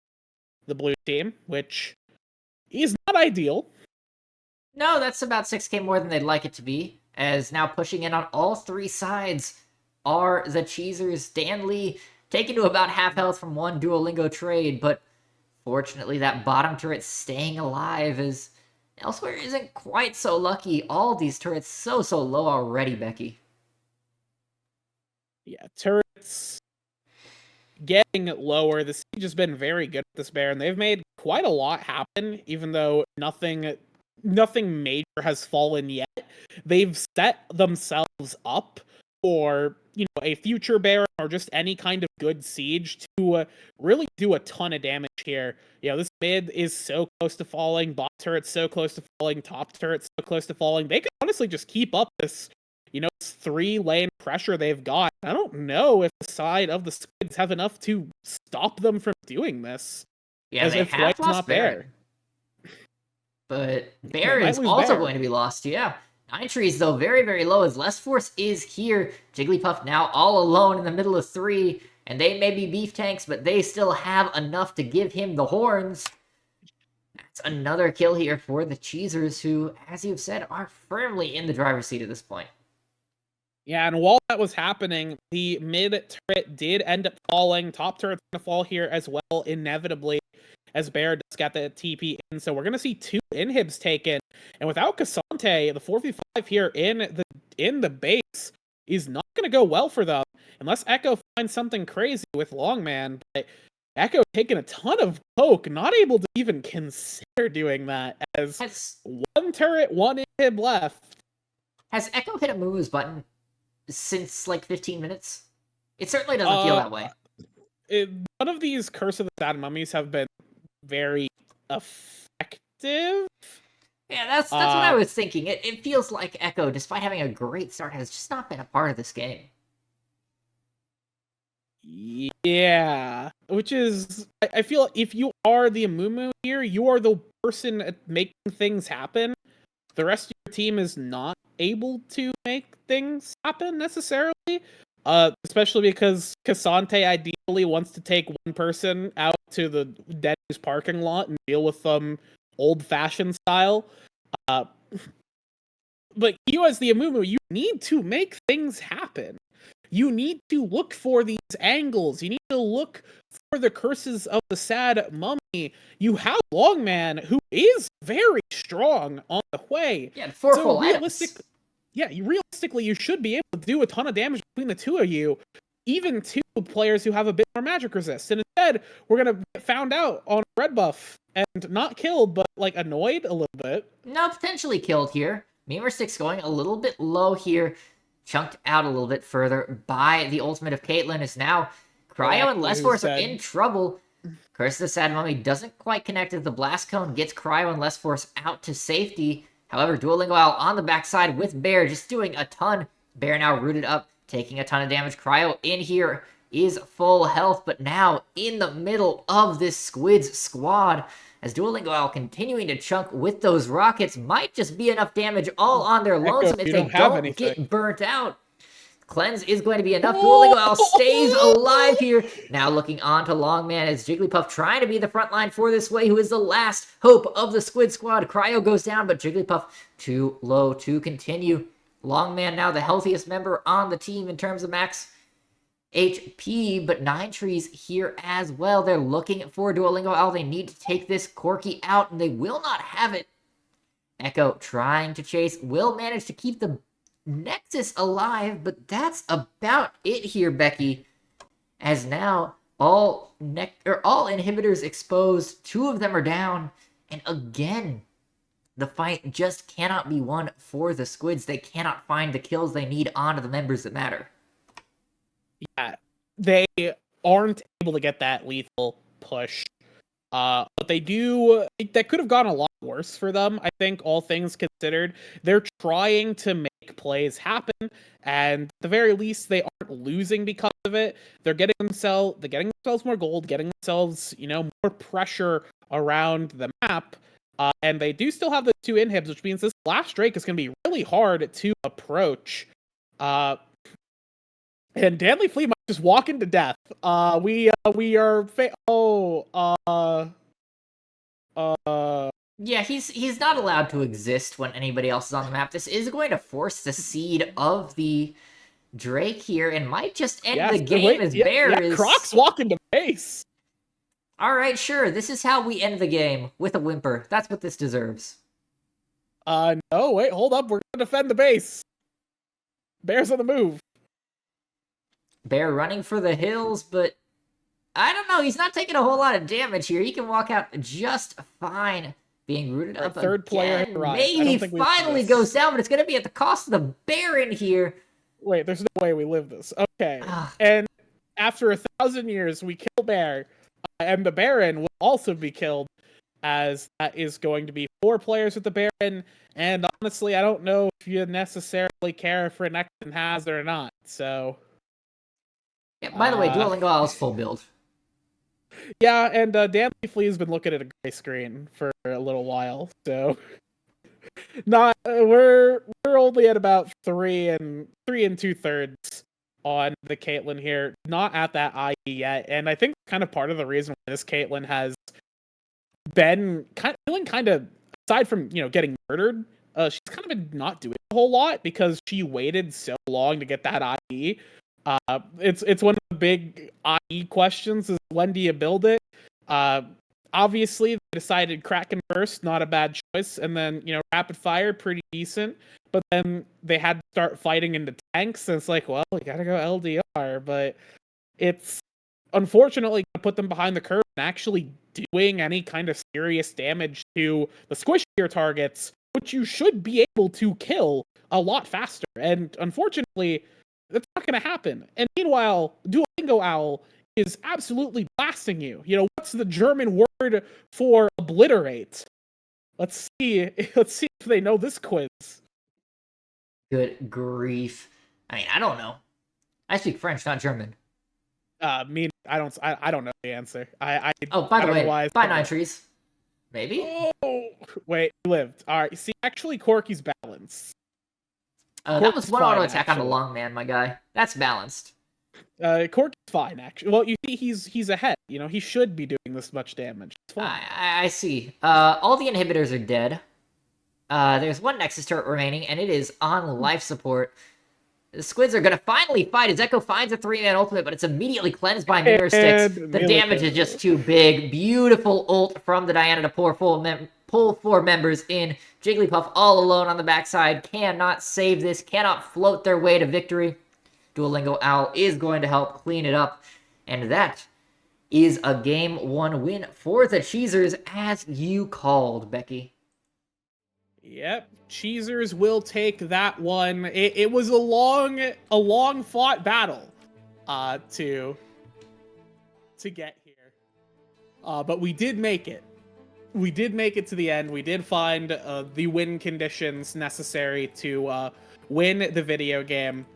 Speaker 1: the blue team, which is not ideal.
Speaker 2: No, that's about 6k more than they'd like it to be, as now pushing in on all three sides are the Cheezers. Stanley taken to about half health from one Duolingo trade, but fortunately that bottom turret staying alive, as elsewhere isn't quite so lucky. All these turrets so low already, Becky.
Speaker 1: Yeah, turrets getting lower. The siege has been very good at this bear, and they've made quite a lot happen, even though nothing major has fallen yet. They've set themselves up for, a future bear or just any kind of good siege to really do a ton of damage here. This mid is so close to falling, bot turret's so close to falling, top turret's so close to falling. They could honestly just keep up this, this 3-lane pressure they've got. I don't know if the side of the Squids have enough to stop them from doing this.
Speaker 2: Yeah, as they have lost not Baron. But Bear is also going to be lost, yeah. Nine Trees, though, very, very low, as Less Force is here. Jigglypuff now all alone in the middle of 3, and they may be beef tanks, but they still have enough to give him the horns. That's another kill here for the Cheezers, who, as you've said, are firmly in the driver's seat at this point.
Speaker 1: Yeah, and while that was happening, the mid turret did end up falling. Top turret's going to fall here as well, inevitably, as Bear does get the TP in. So we're going to see 2 inhibs taken. And without Cassante, the 4v5 here in the base is not going to go well for them, unless Echo finds something crazy with Longman. But Echo taking a ton of poke, not able to even consider doing that, as 1 turret, 1 inhib left.
Speaker 2: Has Echo hit a Muumuu's button since like 15 minutes? It certainly doesn't feel that way.
Speaker 1: None of these Curse of the Sad Mummies have been very effective.
Speaker 2: Yeah, that's what I was thinking. It feels like Echo, despite having a great start, has just not been a part of this game.
Speaker 1: Yeah, which is, I feel if you are the Amumu here, you are the person at making things happen. The rest of your team is not able to make things happen necessarily. Especially because Cassante ideally wants to take one person out to the Denny's parking lot and deal with them old-fashioned style. But you as the Amumu, you need to make things happen. You need to look for these angles. You need to look for the curses of the sad mummy. You have Longman, who is very strong on the way.
Speaker 2: Yeah, 4 full items.
Speaker 1: Yeah, realistically, you should be able to do a ton of damage between the two of you, even 2 players who have a bit more magic resist. And instead, we're going to get found out on red buff and not killed, but like annoyed a little bit.
Speaker 2: No, potentially killed here. Memer6 going a little bit low here, chunked out a little bit further by the ultimate of Caitlyn, is now Cryo and Less Force are in trouble. Curse of the Sad Mummy doesn't quite connect as the Blast Cone gets Cryo and Less Force out to safety. However, Duolingo Owl on the backside with Bear just doing a ton. Bear now rooted up, taking a ton of damage. Cryo in here is full health, but now in the middle of this Squids squad, as Duolingo Owl continuing to chunk with those rockets, might just be enough damage all on their lonesome if they don't get burnt out. Cleanse is going to be enough. Duolingo Owl stays alive here. Now looking on to Longman as Jigglypuff trying to be the front line for this way, who is the last hope of the Squid Squad. Cryo goes down, but Jigglypuff too low to continue. Longman now the healthiest member on the team in terms of max HP, but Nine Trees here as well. They're looking for Duolingo Owl. They need to take this Corky out, and they will not have it. Echo trying to chase, will manage to keep the Nexus alive, but that's about it here, Becky. As now all inhibitors exposed, 2 of them are down, and again, the fight just cannot be won for the Squids. They cannot find the kills they need onto the members that matter.
Speaker 1: Yeah, they aren't able to get that lethal push. But they do. That could have gone a lot worse for them, I think, all things considered. They're trying to make plays happen, and at the very least, they aren't losing because of it. They're getting themselves more gold, getting themselves, more pressure around the map. And they do still have the 2 inhibs, which means this last Drake is going to be really hard to approach. And Danley Flea might just walk into death. We are
Speaker 2: yeah, he's not allowed to exist when anybody else is on the map. This is going to force the seed of the Drake here, and might just end the game as Bear is.
Speaker 1: Croc's walking to base.
Speaker 2: All right, sure. This is how we end the game, with a whimper. That's what this deserves.
Speaker 1: No, wait, hold up. We're gonna defend the base. Bear's on the move.
Speaker 2: Bear running for the hills, but I don't know. He's not taking a whole lot of damage here. He can walk out just fine. Being rooted up
Speaker 1: third player arrived.
Speaker 2: Maybe finally goes down, but it's going to be at the cost of the Baron here.
Speaker 1: Wait, there's no way we live this. Okay. And after 1,000 years, we kill Bear, and the Baron will also be killed, as that is going to be 4 players with the Baron, and honestly, I don't know if you necessarily care if Renekton has it or not, so...
Speaker 2: Yeah, by the way, Duolingo Owl's full build.
Speaker 1: Yeah, and Dan Flea has been looking at a gray screen for a little while, so not we're only at about 3 2/3 on the Caitlyn here, not at that IE yet, and I think kind of part of the reason why this Caitlyn has been feeling kind of, aside from getting murdered, she's kind of been not doing a whole lot because she waited so long to get that IE. It's one of the big IE questions is when do you build it? Obviously they decided Kraken first, not a bad choice, and then rapid fire, pretty decent, but then they had to start fighting into tanks, and it's like, well, we gotta go LDR, but it's unfortunately gonna put them behind the curve and actually doing any kind of serious damage to the squishier targets, which you should be able to kill a lot faster, and unfortunately that's not going to happen. And meanwhile, Duolingo Owl is absolutely blasting you. What's the German word for obliterate? Let's see if they know this quiz.
Speaker 2: Good grief. I mean, I don't know. I speak French, not German.
Speaker 1: I don't know the answer. By
Speaker 2: the way, bye Nine Trees. Maybe?
Speaker 1: Oh, wait, he lived. All right, see, actually, Corky's balanced.
Speaker 2: That was one auto attack on the long man, my guy. That's balanced.
Speaker 1: Corky's fine, actually. Well, you see, he's ahead. He should be doing this much damage. It's fine.
Speaker 2: I see. All the inhibitors are dead. There's one Nexus turret remaining, and it is on life support. The Squids are going to finally fight as Echo finds a 3-man ultimate, but it's immediately cleansed by Mirror Sticks. The damage is just too big. Beautiful ult from the Diana to pull 4 members in. Jigglypuff all alone on the backside. Cannot save this. Cannot float their way to victory. Duolingo Owl is going to help clean it up. And that is a Game 1 win for the Cheezers, as you called, Becky.
Speaker 1: Yep, Cheezers will take that one. It was a long fought battle to get here. But we did make it. We did make it to the end. We did find the win conditions necessary to win the video game.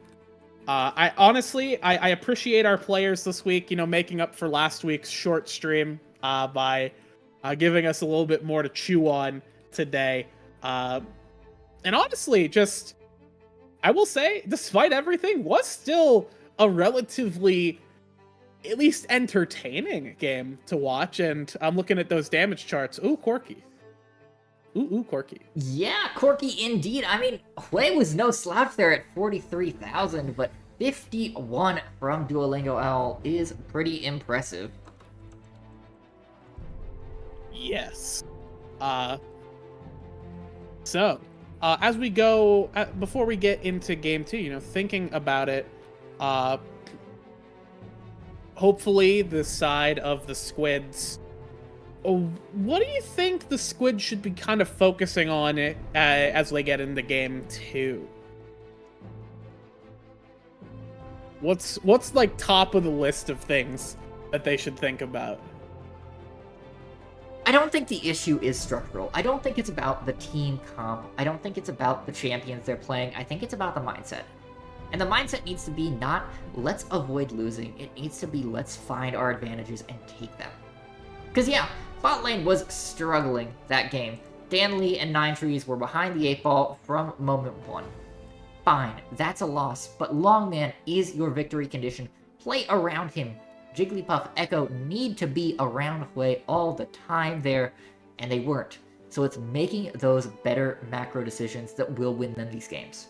Speaker 1: I honestly appreciate our players this week, making up for last week's short stream by giving us a little bit more to chew on today. And honestly, just I will say, despite everything, was still a relatively, at least entertaining game to watch. And I'm looking at those damage charts. Ooh, Corky. Ooh, Corky.
Speaker 2: Yeah, Corky indeed. I mean, Hui was no slouch there at 43,000, but 51 from Duolingo Owl is pretty impressive.
Speaker 1: Yes. Uh, so, as we go, before we get into game two, thinking about it, uh, hopefully the side of the Squids. What do you think the Squids should be kind of focusing on it as they get into game two? What's like top of the list of things that they should think about?
Speaker 2: I don't think the issue is structural. I don't think it's about the team comp. I don't think it's about the champions they're playing. I think it's about the mindset. And the mindset needs to be not, let's avoid losing. It needs to be, let's find our advantages and take them. Because yeah, bot lane was struggling that game. Dan Lee and Nine Trees were behind the 8-ball from moment one. Fine, that's a loss, but Longman is your victory condition. Play around him. Jigglypuff, Echo need to be around Hui all the time there, and they weren't. So it's making those better macro decisions that will win them these games.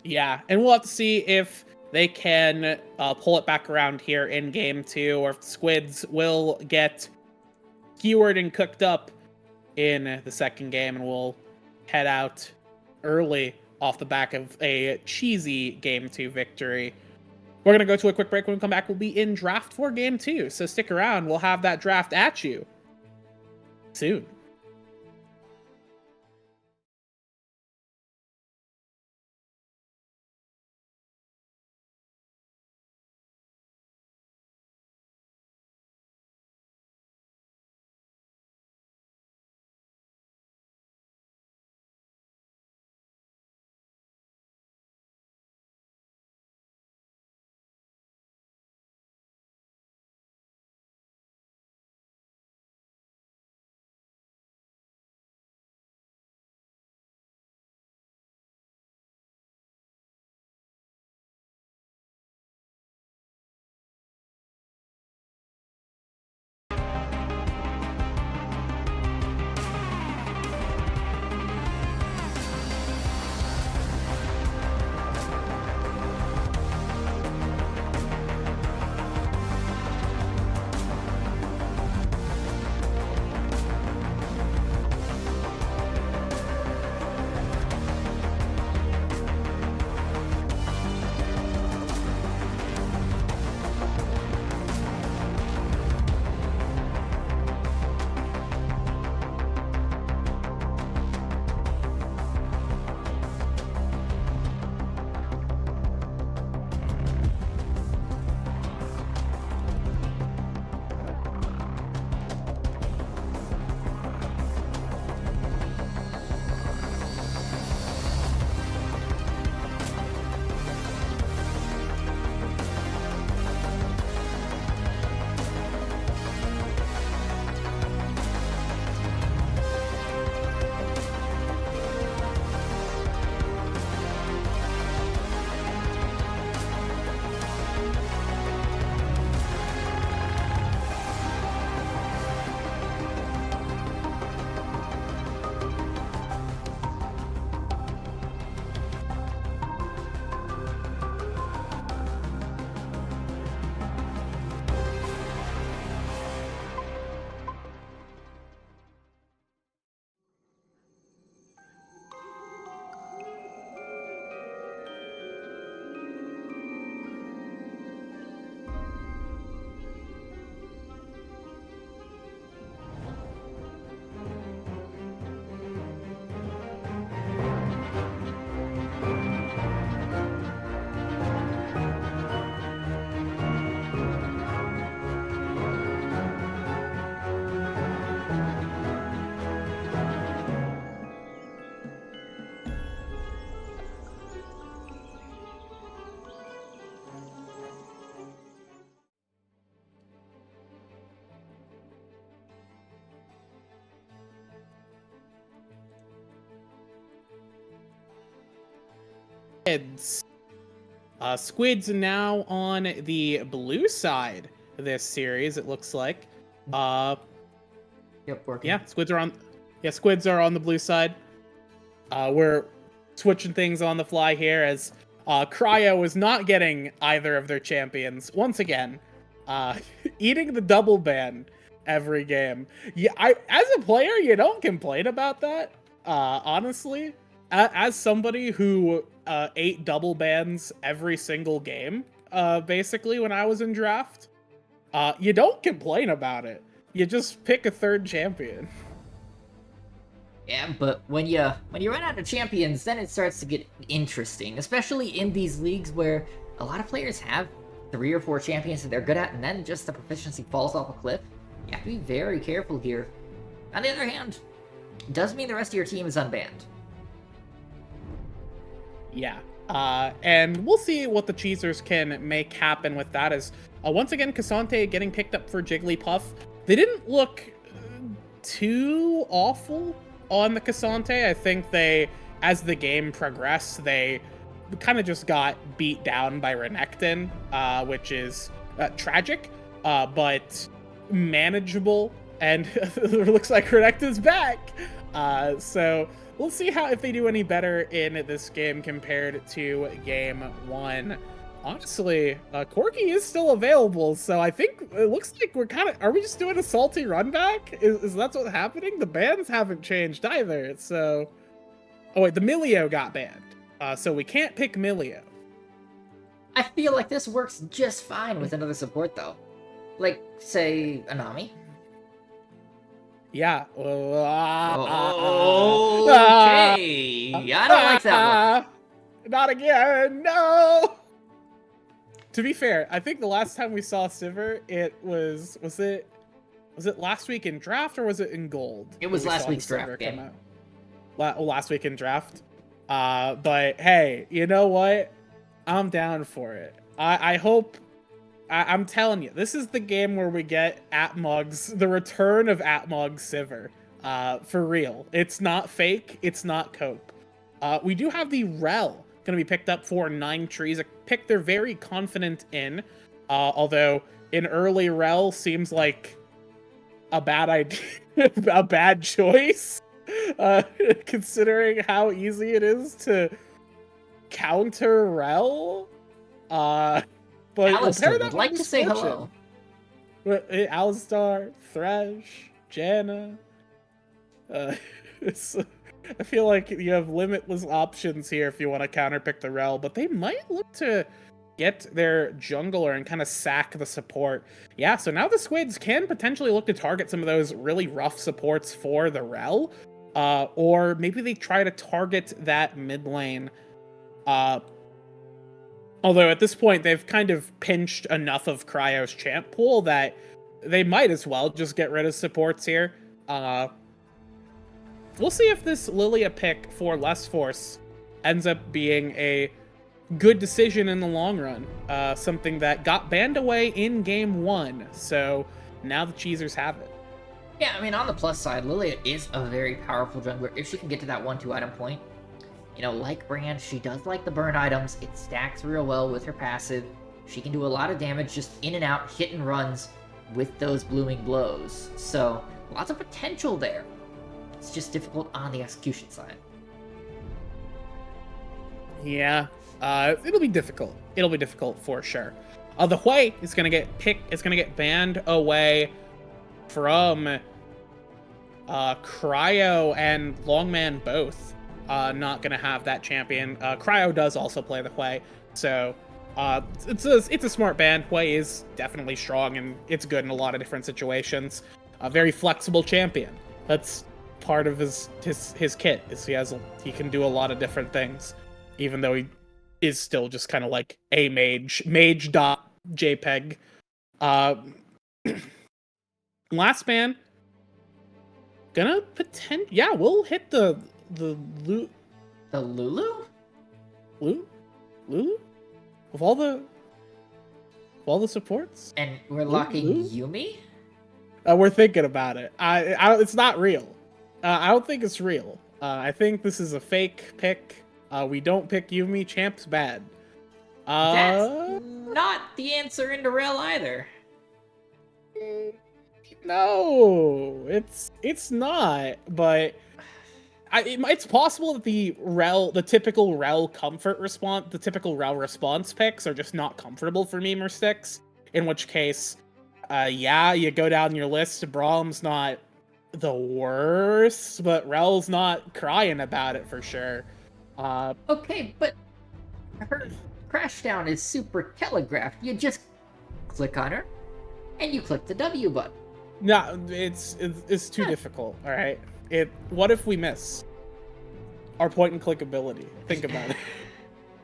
Speaker 1: Yeah, and we'll have to see if they can pull it back around here in game two, or if the Squids will get skewered and cooked up in the second game, and we'll head out early off the back of a cheesy game two victory. We're going to go to a quick break. When we come back, we'll be in draft for game two, so stick around. We'll have that draft at you soon. Squids. Squids now on the blue side of this series, it looks like.
Speaker 2: Yep, working.
Speaker 1: Yeah, Squids are on the blue side. We're switching things on the fly here as Cryo is not getting either of their champions. Once again, eating the double ban every game. Yeah, as a player, you don't complain about that. Honestly, as somebody who ate double bans every single game, basically when I was in draft, you don't complain about it. You just pick a third champion.
Speaker 2: Yeah, but when you run out of champions, then it starts to get interesting, especially in these leagues where a lot of players have 3 or 4 champions that they're good at, and then just the proficiency falls off a cliff. You have to be very careful here. On the other hand, it does mean the rest of your team is unbanned.
Speaker 1: Yeah, and we'll see what the Cheezers can make happen with that. As once again, Cassante getting picked up for Jigglypuff. They didn't look too awful on the Cassante. I think as the game progressed, they kind of just got beat down by Renekton, which is tragic, but manageable. And it looks like Renekton's back. So we'll see if they do any better in this game compared to game 1. Honestly, Corki is still available, so I think it looks like are we just doing a salty run back? Is that what's happening? The bans haven't changed either, so... Oh wait, the Milio got banned, so we can't pick Milio.
Speaker 2: I feel like this works just fine with another support, though. Like, say, Anami?
Speaker 1: Yeah.
Speaker 2: Okay, I don't like that one.
Speaker 1: Not again, no! To be fair, I think the last time we saw Sivir, was it last week in draft or was it in gold?
Speaker 2: It was last week's draft game.
Speaker 1: Last week in draft. But hey, you know what? I'm down for it. I hope. I'm telling you, this is the game where we get the return of Atmog Sivir. For real. It's not fake. It's not cope. We do have the Rel going to be picked up for 9 trees, a pick they're very confident in, although an early Rel seems like a bad idea, a bad choice, considering how easy it is to counter Rel. But
Speaker 2: Alistair would like to say hello.
Speaker 1: Alistar, Thresh, Janna. I feel like you have limitless options here if you want to counterpick the Rel, but they might look to get their jungler and kind of sack the support. Yeah, so now the Squids can potentially look to target some of those really rough supports for the Rel, or maybe they try to target that mid lane. Although at this point, they've kind of pinched enough of Cryo's champ pool that they might as well just get rid of supports here. We'll see if this Lilia pick for Less Force ends up being a good decision in the long run. Something that got banned away in game 1, so now the Cheezers have it.
Speaker 2: Yeah, I mean, on the plus side, Lilia is a very powerful jungler if she can get to that 1-2 item point. You know, like Brand, she does like the burn items. It stacks real well with her passive. She can do a lot of damage just in and out, hit and runs with those blooming blows. So, lots of potential there. It's just difficult on the execution side.
Speaker 1: Yeah, it'll be difficult. It'll be difficult for sure. The Hui is gonna get banned away from Cryo and Longman both. Not gonna have that champion. Cryo does also play the Hui, so it's a smart ban. Hui is definitely strong and it's good in a lot of different situations. A very flexible champion. That's part of his kit, is he can do a lot of different things, even though he is still just kind of like a mage.jpg. Last ban gonna we'll hit the Lulu with all the supports,
Speaker 2: and we're locking Yumi.
Speaker 1: We're thinking about it. It's not real. I don't think it's real. I think this is a fake pick. We don't pick Yumi. Champ's bad.
Speaker 2: That's not the answer into Rel either.
Speaker 1: No, it's not. But it's possible that the typical Rel comfort response, the typical Rel response picks are just not comfortable for meme or sticks. In which case, yeah, you go down your list. Brahm's not the worst, but Rel's not crying about it for sure.
Speaker 2: Okay, but her crashdown is super telegraphed. You just click on her, and you click the W button.
Speaker 1: No, it's too difficult. All right. What if we miss our point and click ability? Think about it.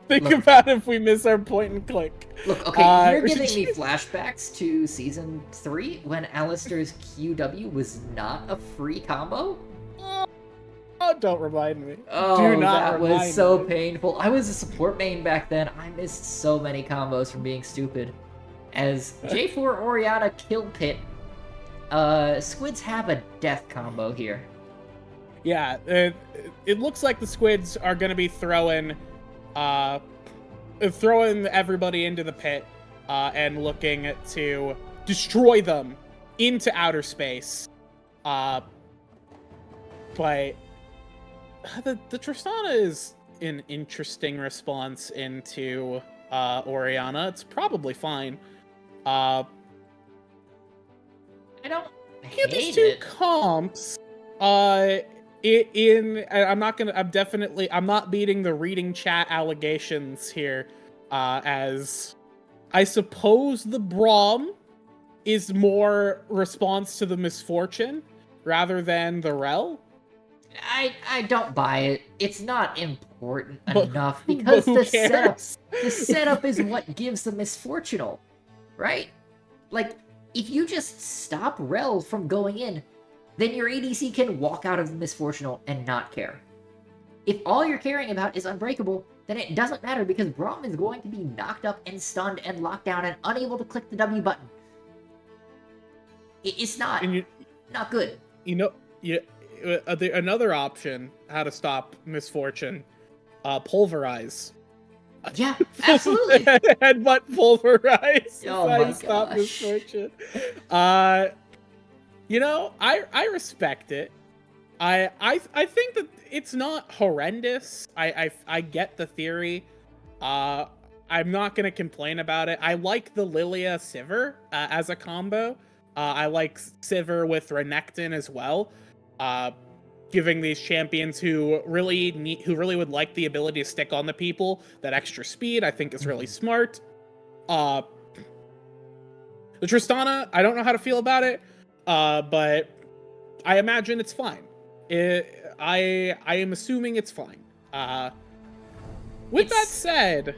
Speaker 1: Think about if we miss our point and click.
Speaker 2: Look, okay, you're giving me flashbacks to Season 3 when Alistair's QW was not a free combo?
Speaker 1: Oh, don't remind me.
Speaker 2: Oh,
Speaker 1: Do not
Speaker 2: that was so painful. I was a support main back then. I missed so many combos from being stupid. As J4 Oriana kill pit, Squids have a death combo here.
Speaker 1: Yeah, it looks like the Squids are going to be throwing everybody into the pit and looking to destroy them into outer space. But the Tristana is an interesting response into Oriana. It's probably fine.
Speaker 2: I don't hate
Speaker 1: these two comps. I'm not beating the reading chat allegations here, as I suppose the Braum is more response to the misfortune rather than the Rel.
Speaker 2: I don't buy it. It's not important enough because the setup is what gives the misfortunal, right? Like, if you just stop Rel from going in, then your ADC can walk out of the misfortunal and not care. If all you're caring about is Unbreakable, then it doesn't matter because Braum is going to be knocked up and stunned and locked down and unable to click the W button. It's not good.
Speaker 1: Another option how to stop misfortune, pulverize.
Speaker 2: Yeah, absolutely.
Speaker 1: Headbutt pulverize.
Speaker 2: Oh my gosh.
Speaker 1: Stop misfortune. I respect it. I think that it's not horrendous. I get the theory. I'm not gonna complain about it. I like the Lilia Sivir as a combo. I like Sivir with Renekton as well. Giving these champions who really would like the ability to stick on the people that extra speed, I think is really smart. The Tristana, I don't know how to feel about it, but I imagine it's fine. I am assuming it's fine. With that said,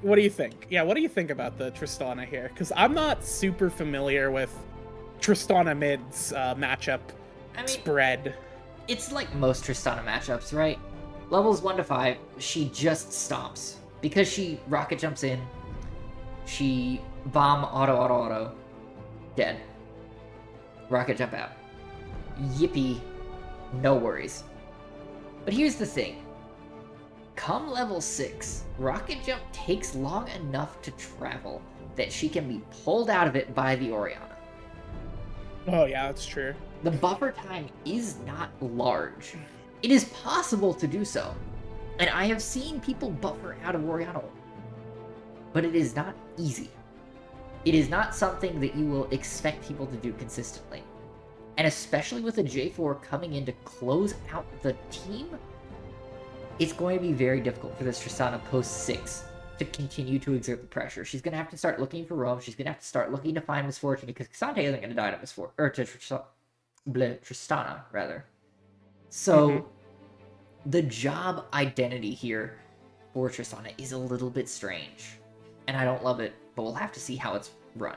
Speaker 1: what do you think? Yeah, what do you think about the Tristana here? Because I'm not super familiar with Tristana mid's matchup spread.
Speaker 2: It's like most Tristana matchups, right? Levels 1 to 5, she just stomps. Because she rocket jumps in, she bomb auto, dead. Rocket jump out. Yippee, no worries. But here's the thing. Come level 6, rocket jump takes long enough to travel that she can be pulled out of it by the Oriana.
Speaker 1: Oh yeah, that's true.
Speaker 2: The buffer time is not large. It is possible to do so, and I have seen people buffer out of Oriana, but it is not easy. It is not something that you will expect people to do consistently. And especially with a J4 coming in to close out the team, it's going to be very difficult for this Tristana post 6 to continue to exert the pressure. She's going to have to start looking for roam. She's going to have to start looking to find misfortune because Cassante isn't going to die to misfortune, or to Tristana, rather. So, the job identity here for Tristana is a little bit strange. And I don't love it, but we'll have to see how it's run.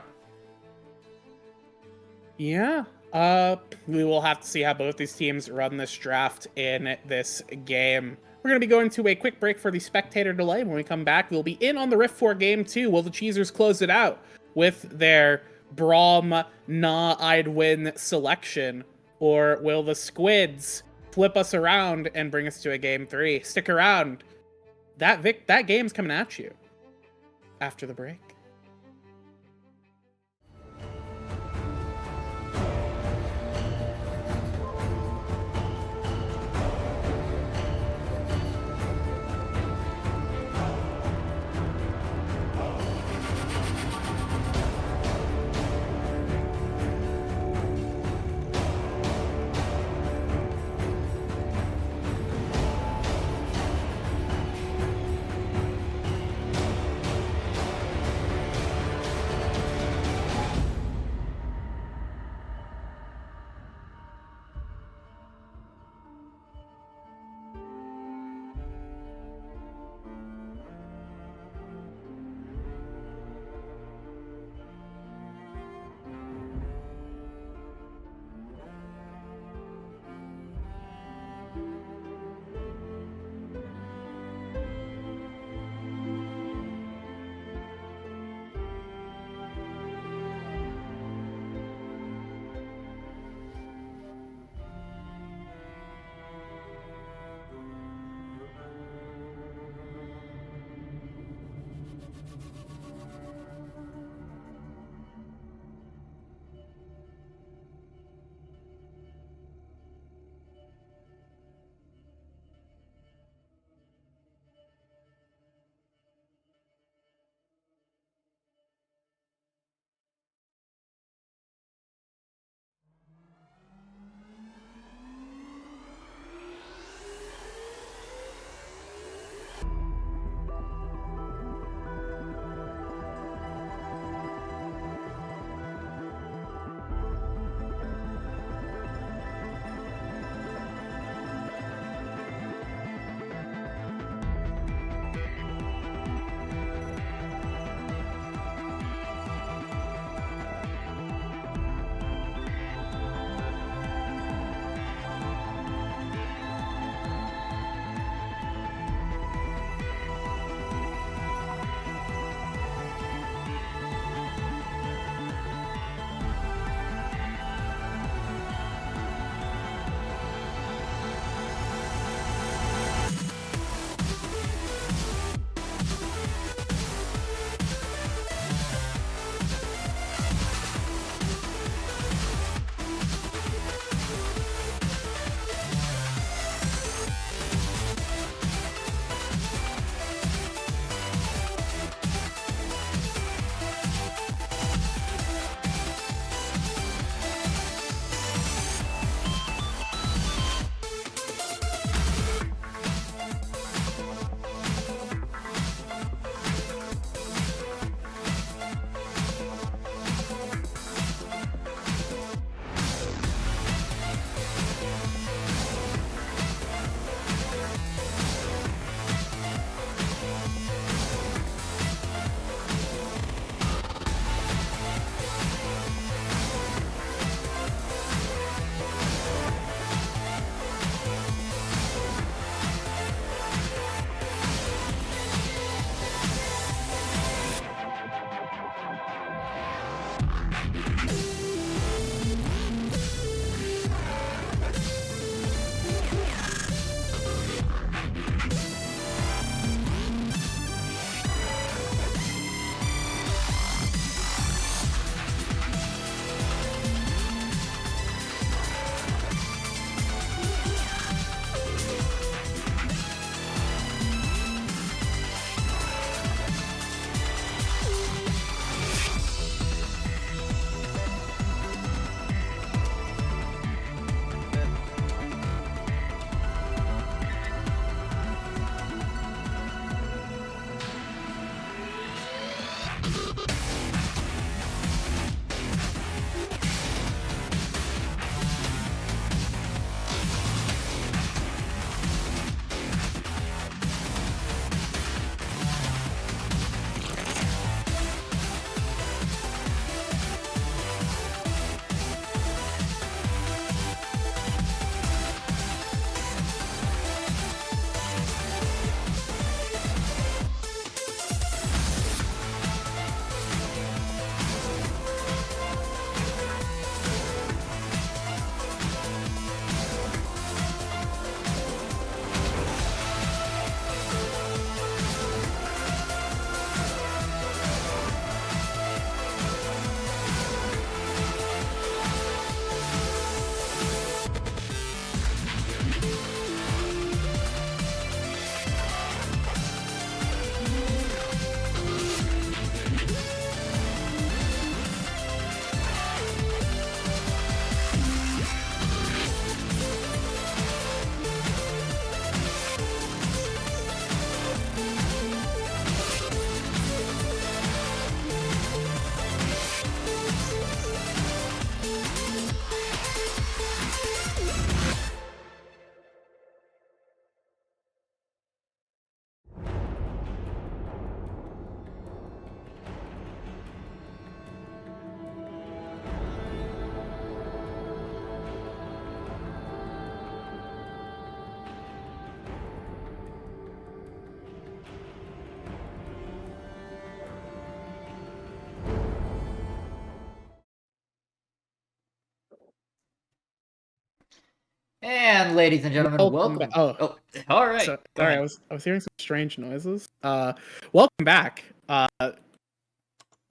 Speaker 1: Yeah. We will have to see how both these teams run this draft in this game. We're going to be going to a quick break for the spectator delay. When we come back, we'll be in on the Rift 4 game 2. Will the Cheezers close it out with their Braum, I'd win selection? Or will the Squids flip us around and bring us to a game 3. Stick around. That game's coming at you after the break.
Speaker 2: And ladies and gentlemen, welcome.
Speaker 1: Welcome oh,
Speaker 2: all right.
Speaker 1: so
Speaker 2: Go
Speaker 1: sorry,
Speaker 2: ahead.
Speaker 1: I was hearing some strange noises. Welcome back.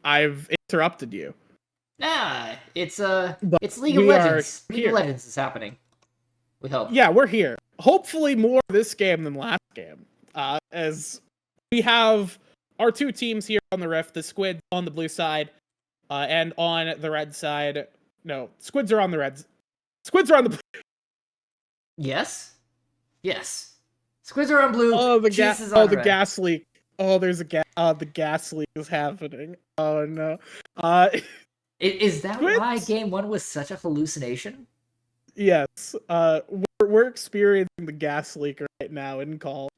Speaker 1: I've interrupted you,
Speaker 2: Nah, it's
Speaker 1: but
Speaker 2: it's League of
Speaker 1: we are
Speaker 2: Legends. League of
Speaker 1: here.
Speaker 2: Legends is happening. We hope.
Speaker 1: Yeah, we're here. Hopefully, more this game than last game. As we have our two teams here on the Rift, the Squids on the blue side, and on the red side. No, Squids are on the reds. Squids are on the blue.
Speaker 2: Yes. Yes. Squids are on blue.
Speaker 1: Oh,
Speaker 2: Cheese is on
Speaker 1: the
Speaker 2: red.
Speaker 1: gas leak. Oh, there's a the gas leak is happening. Oh no.
Speaker 2: Is that
Speaker 1: Squids?
Speaker 2: why Game 1 was such a hallucination?
Speaker 1: Yes. We're experiencing the gas leak right now in call.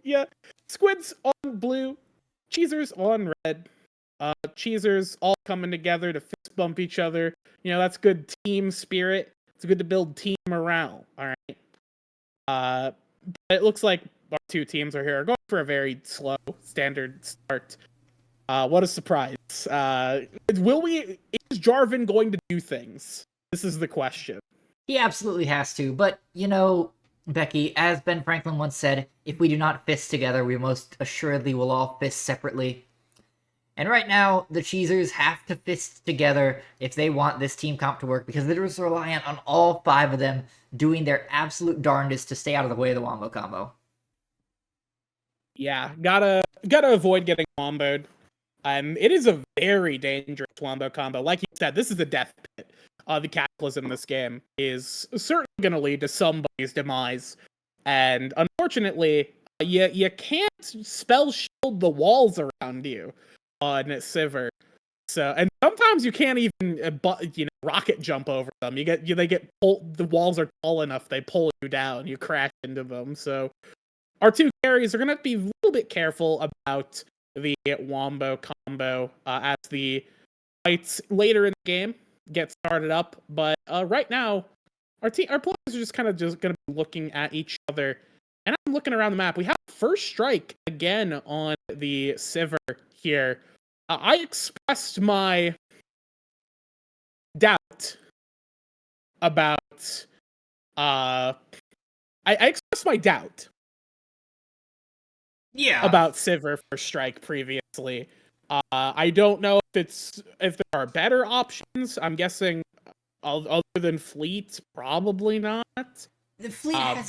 Speaker 1: Yeah. Squids on blue, Cheezers on red. Cheezers all coming together to fist bump each other. You know, that's good team spirit. It's good to build team morale. All right. But it looks like our two teams are here going for a very slow standard start. What a surprise. Is Jarvan going to do things? This is the question.
Speaker 2: He absolutely has to, but you know, Becky, as Ben Franklin once said, if we do not fist together, we most assuredly will all fist separately. And right now, the Cheezers have to fist together if they want this team comp to work, because they're just reliant on all 5 of them doing their absolute darndest to stay out of the way of the Wombo combo.
Speaker 1: Yeah, gotta avoid getting womboed. It is a very dangerous wombo combo. Like you said, this is a death pit. The cataclysm in this game is certainly going to lead to somebody's demise. And unfortunately, you can't spell shield the walls around you on Sivir. So, and sometimes you can't even, rocket jump over them. They get pulled. The walls are tall enough; they pull you down. You crash into them. So, our two carries are going to be a little bit careful about the wombo combo as the fights later in the game get started up. But right now, our players are just going to be looking at each other. And I'm looking around the map. We have first strike again on the Sivir here. I expressed my doubt about I expressed my doubt about Sivir first strike previously. I don't know if there are better options. I'm guessing other than Fleet, probably not.
Speaker 2: The Fleet has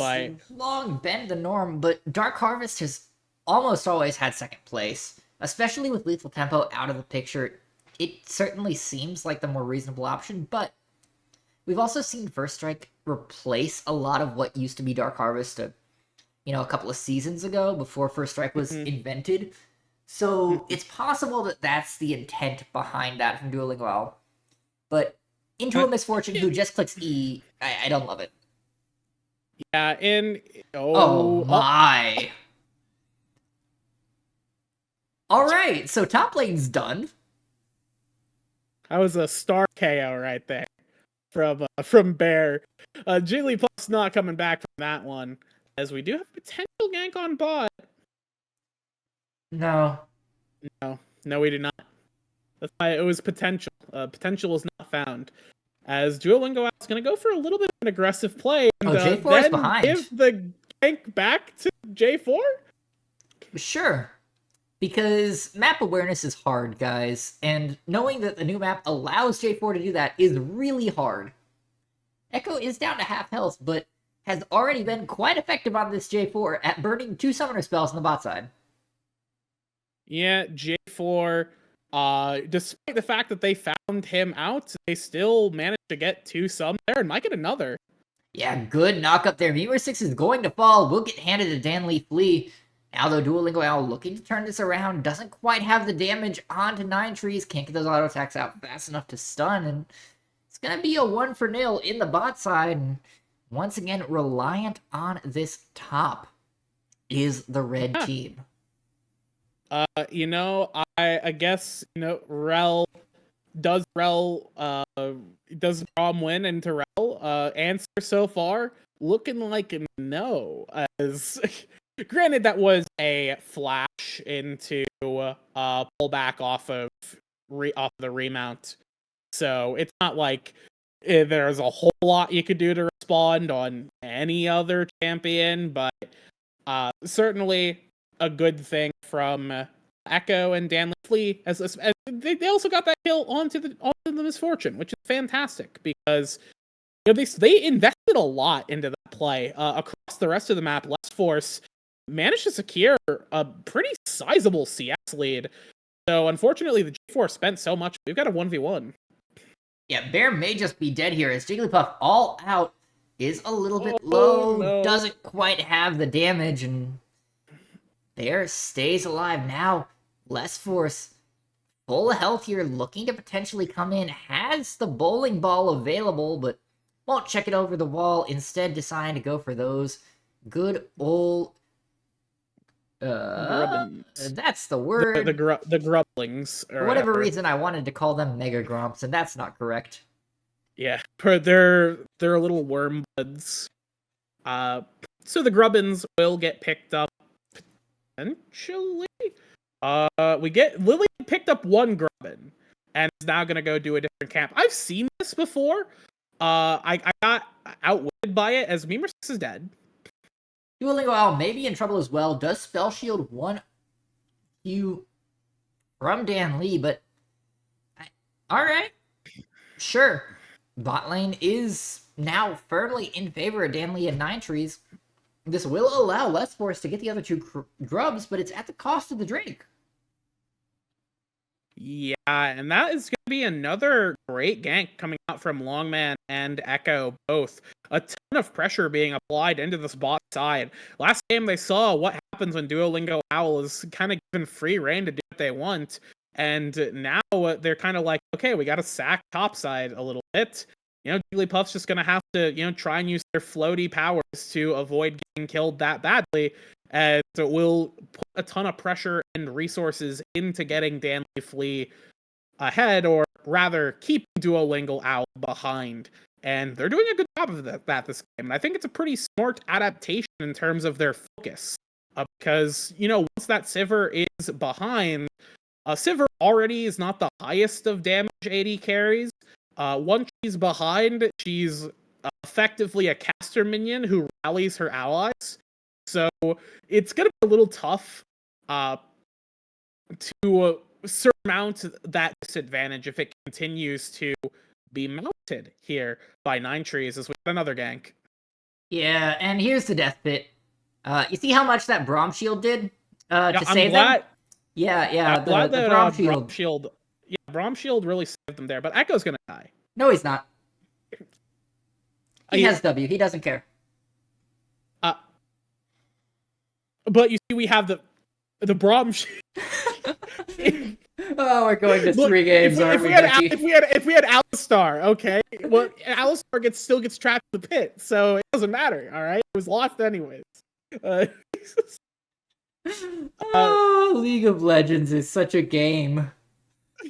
Speaker 2: long been the norm, but Dark Harvest has almost always had second place. Especially with Lethal Tempo out of the picture, it certainly seems like the more reasonable option, but we've also seen First Strike replace a lot of what used to be Dark Harvest a couple of seasons ago, before First Strike was invented. So it's possible that that's the intent behind that from Dueling WoW. But Into a Misfortune who just clicks E, I don't love it.
Speaker 1: Yeah, and...
Speaker 2: Oh my... Alright, so top lane's done.
Speaker 1: That was a star KO right there from Bear. Jiggly Plus not coming back from that one, as we do have potential gank on bot.
Speaker 2: No,
Speaker 1: we do not. That's why it was potential. Potential was not found. As Duolingo is going to go for a little bit of an aggressive play. And,
Speaker 2: J4 is behind.
Speaker 1: Give the gank back to J4?
Speaker 2: Sure. Because map awareness is hard, guys, and knowing that the new map allows J4 to do that is really hard. Echo is down to half health, but has already been quite effective on this J4 at burning 2 summoner spells on the bot side.
Speaker 1: Yeah, J4, despite the fact that they found him out, they still managed to get 2 some there and might get another.
Speaker 2: Yeah, good knock up there. Viewer 6 is going to fall. Will get handed to Dan Lee Flea. Now, though, Duolingo Owl looking to turn this around, doesn't quite have the damage onto 9 trees, can't get those auto attacks out fast enough to stun, and it's going to be a 1-0 in the bot side, and once again, reliant on this top is the red team.
Speaker 1: I guess, Rel, does Rom win into Rel? Answer so far, looking like no, as... Granted, that was a flash into pullback off of the remount, so it's not like there's a whole lot you could do to respond on any other champion, but certainly a good thing from Echo and Dan Flea. As they also got that kill onto the Misfortune, which is fantastic because they invested a lot into that play. Across the rest of the map, Less Force managed to secure a pretty sizable CS lead. So unfortunately, the G4 spent so much. We've got a 1v1.
Speaker 2: Yeah, Bear may just be dead here as Jigglypuff all out is a little bit low,
Speaker 1: no.
Speaker 2: Doesn't quite have the damage, and Bear stays alive now. Less Force, full health here, looking to potentially come in, has the bowling ball available, but won't check it over the wall, instead deciding to go for those good old... that's the word.
Speaker 1: The grublings.
Speaker 2: For whatever reason, I wanted to call them Mega Grumps, and that's not correct.
Speaker 1: Yeah, they're little worm buds. So the Grubbins will get picked up potentially. We get Lily picked up one Grubbin and is now gonna go do a different camp. I've seen this before. I got outwitted by it as Memer 6 is dead.
Speaker 2: Duolingo Owl may be in trouble as well. Does Spell Shield one Q from Dan Lee, but alright. Sure. Bot lane is now firmly in favor of Dan Lee and 9 Trees. This will allow Less Force to get the other two grubs, but it's at the cost of the Drake.
Speaker 1: Yeah, and that is going to be another great gank coming out from Longman and Echo both. A ton of pressure being applied into this bot side. Last game they saw what happens when Duolingo Owl is kind of given free reign to do what they want. And now they're kind of like, okay, we got to sack topside a little bit. Jigglypuff's just going to have to, try and use their floaty powers to avoid getting killed that badly. And it will put a ton of pressure and resources into getting Dan Flea ahead, or rather, keeping Duolingo Owl behind. And they're doing a good job of that this game. And I think it's a pretty smart adaptation in terms of their focus. Because, once that Sivir is behind, Sivir already is not the highest of damage AD carries. Once she's behind, she's effectively a caster minion who rallies her allies. So it's going to be a little tough to surmount that disadvantage if it continues to be mounted here by 9 Trees as we get another gank.
Speaker 2: Yeah, and here's the death pit. You see how much that Braum Shield did to save them? Yeah,
Speaker 1: I'm glad that
Speaker 2: Braum
Speaker 1: Braum Shield. Yeah, Braum Shield really saved them there, but Echo's going to die.
Speaker 2: No, he's not. He has W. He doesn't care.
Speaker 1: But you see, we have the Braum Shield.
Speaker 2: Oh, we're going to 3 games, aren't we, Becky?
Speaker 1: If we had Alistar, okay. Well, Alistar still gets trapped in the pit, so it doesn't matter. All right, it was lost anyways.
Speaker 2: League of Legends is such a game.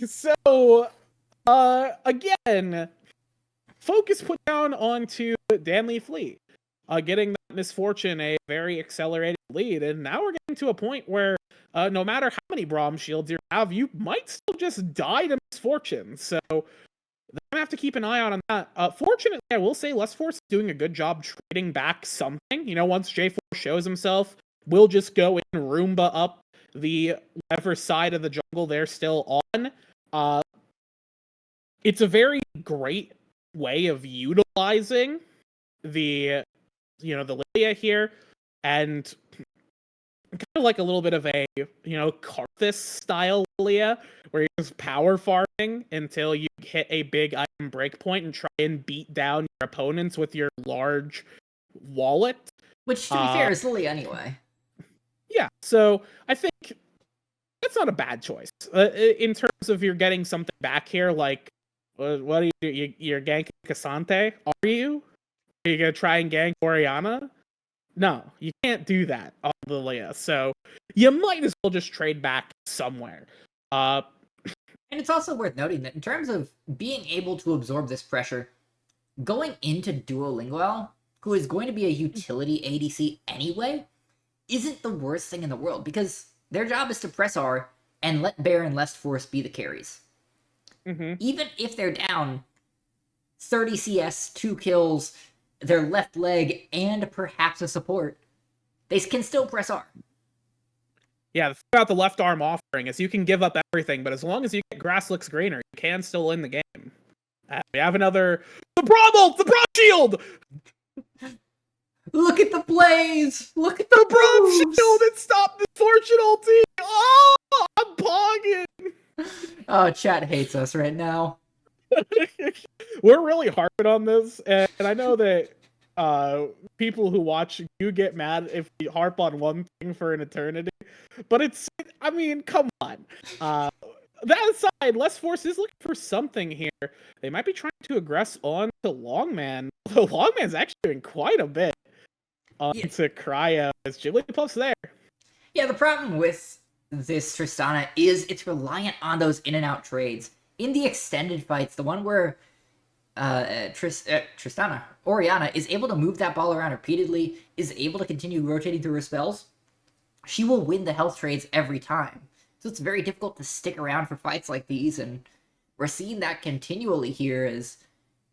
Speaker 1: So, again, focus put down onto Dan Lee Flea, getting that Misfortune a very accelerated lead, and now we're getting to a point where no matter how many Braum Shields you have, you might still just die to Misfortune. So they're gonna have to keep an eye out on that. Fortunately, I will say Less Force is doing a good job trading back something. Once J4 shows himself, we'll just go in Roomba up the whatever side of the jungle they're still on. It's a very great way of utilizing the Lilia here, and kind of like a little bit of a Karthus style Lilia, where you're just power farming until you hit a big item breakpoint and try and beat down your opponents with your large wallet.
Speaker 2: Which, to be fair, is Lilia anyway.
Speaker 1: Yeah, so I think that's not a bad choice. In terms of you're getting something back here, like, what are you do? You're ganking Cassante? Are you? Are you going to try and gank Oriana? No, you can't do that on Lilia, so you might as well just trade back somewhere.
Speaker 2: And it's also worth noting that in terms of being able to absorb this pressure, going into Duolingo, who is going to be a utility ADC anyway, isn't the worst thing in the world, because their job is to press R and let Bear and Less Force be the carries.
Speaker 1: Mm-hmm.
Speaker 2: Even if they're down 30 CS, 2 kills, their left leg, and perhaps a support, they can still press R.
Speaker 1: Yeah, the thing about the left arm offering is you can give up everything, but as long as you get grass looks greener, you can still win the game. We have another... The Braum ult! The Braum shield!
Speaker 2: Look at the blaze! Look at the
Speaker 1: Braum
Speaker 2: moves!
Speaker 1: shield! It stopped the Fortune ulti! Oh! I'm pogging!
Speaker 2: Oh, chat hates us right now.
Speaker 1: We're really harping on this, and I know that people who watch you get mad if we harp on one thing for an eternity, but I mean, come on. That aside, Less Force is looking for something here. They might be trying to aggress on to Longman. The Longman's actually doing quite a bit onto Cryo as Jigglypuff's there.
Speaker 2: Yeah, the problem with this Tristana is it's reliant on those in and out trades. In the extended fights, the one where Tristana, Oriana, is able to move that ball around repeatedly, is able to continue rotating through her spells, she will win the health trades every time. So it's very difficult to stick around for fights like these, and we're seeing that continually here as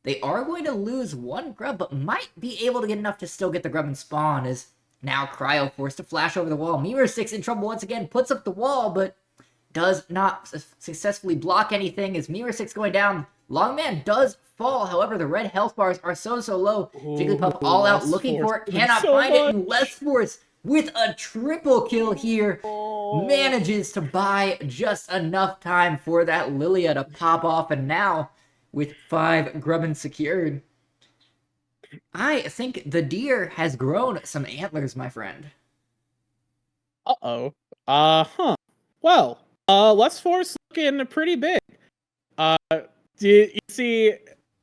Speaker 2: they are going to lose one grub, but might be able to get enough to still get the grub and spawn, as now Cryo forced to flash over the wall. Mirror6 in trouble once again, puts up the wall, but does not successfully block anything as Mirror6 going down. Longman does fall, however, the red health bars are so low. Jigglypuff all out looking for it, cannot find it, and Less Force with a triple kill here manages to buy just enough time for that Lilia to pop off, and now with 5 Grubbin secured, I think the deer has grown some antlers, my friend.
Speaker 1: Uh-oh. Well, Less Force looking pretty big. You see,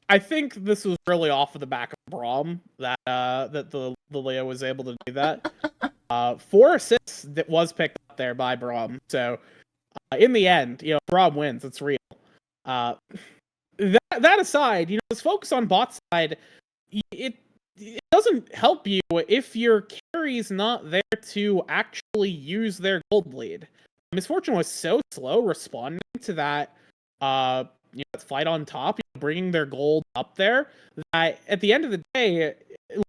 Speaker 1: I think this was really off of the back of Braum that the Leo was able to do that. 4 assists that was picked up there by Braum. So in the end, Braum wins. It's real. That aside, let's focus on bot side. It doesn't help you if your carry's not there to actually use their gold bleed. Miss Fortune was so slow responding to that fight on top, bringing their gold up there, that at the end of the day,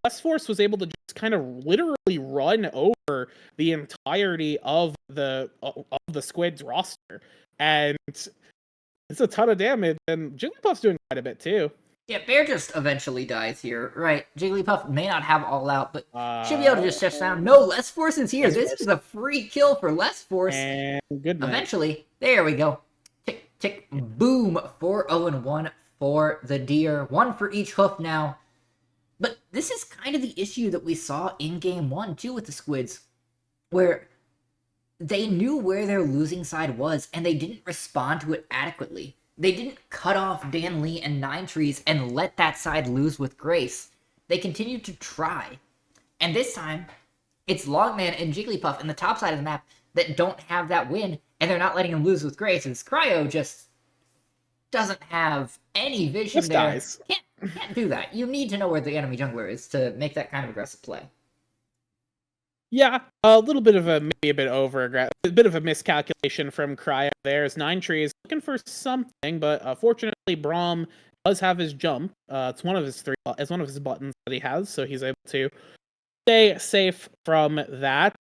Speaker 1: Less Force was able to just kind of literally run over the entirety of the Squids roster, and it's a ton of damage, and Jigglypuff's doing quite a bit too.
Speaker 2: Yeah, Bear just eventually dies here, right? Jigglypuff may not have all out, but should be able to just touch down. No, Less Force is here. This is a free kill for Less Force.
Speaker 1: And good night.
Speaker 2: Eventually, there we go. Tick, tick, boom. 4-0-1 for the deer. 1 for each hoof now. But this is kind of the issue that we saw in Game 1, too, with the Squids, where they knew where their losing side was, and they didn't respond to it adequately. They didn't cut off Dan Lee and Nine Trees and let that side lose with grace. They continued to try. And this time, it's Longman and Jigglypuff in the top side of the map that don't have that win, and they're not letting them lose with grace, as Cryo just doesn't have any vision
Speaker 1: Just
Speaker 2: there.
Speaker 1: dies.
Speaker 2: Can't do that. You need to know where the enemy jungler is to make that kind of aggressive play.
Speaker 1: Yeah, a little bit of a bit of a miscalculation from Cryo there. As Nine Trees looking for something, but fortunately Braum does have his jump. It's one of his buttons that he has, so he's able to stay safe from that.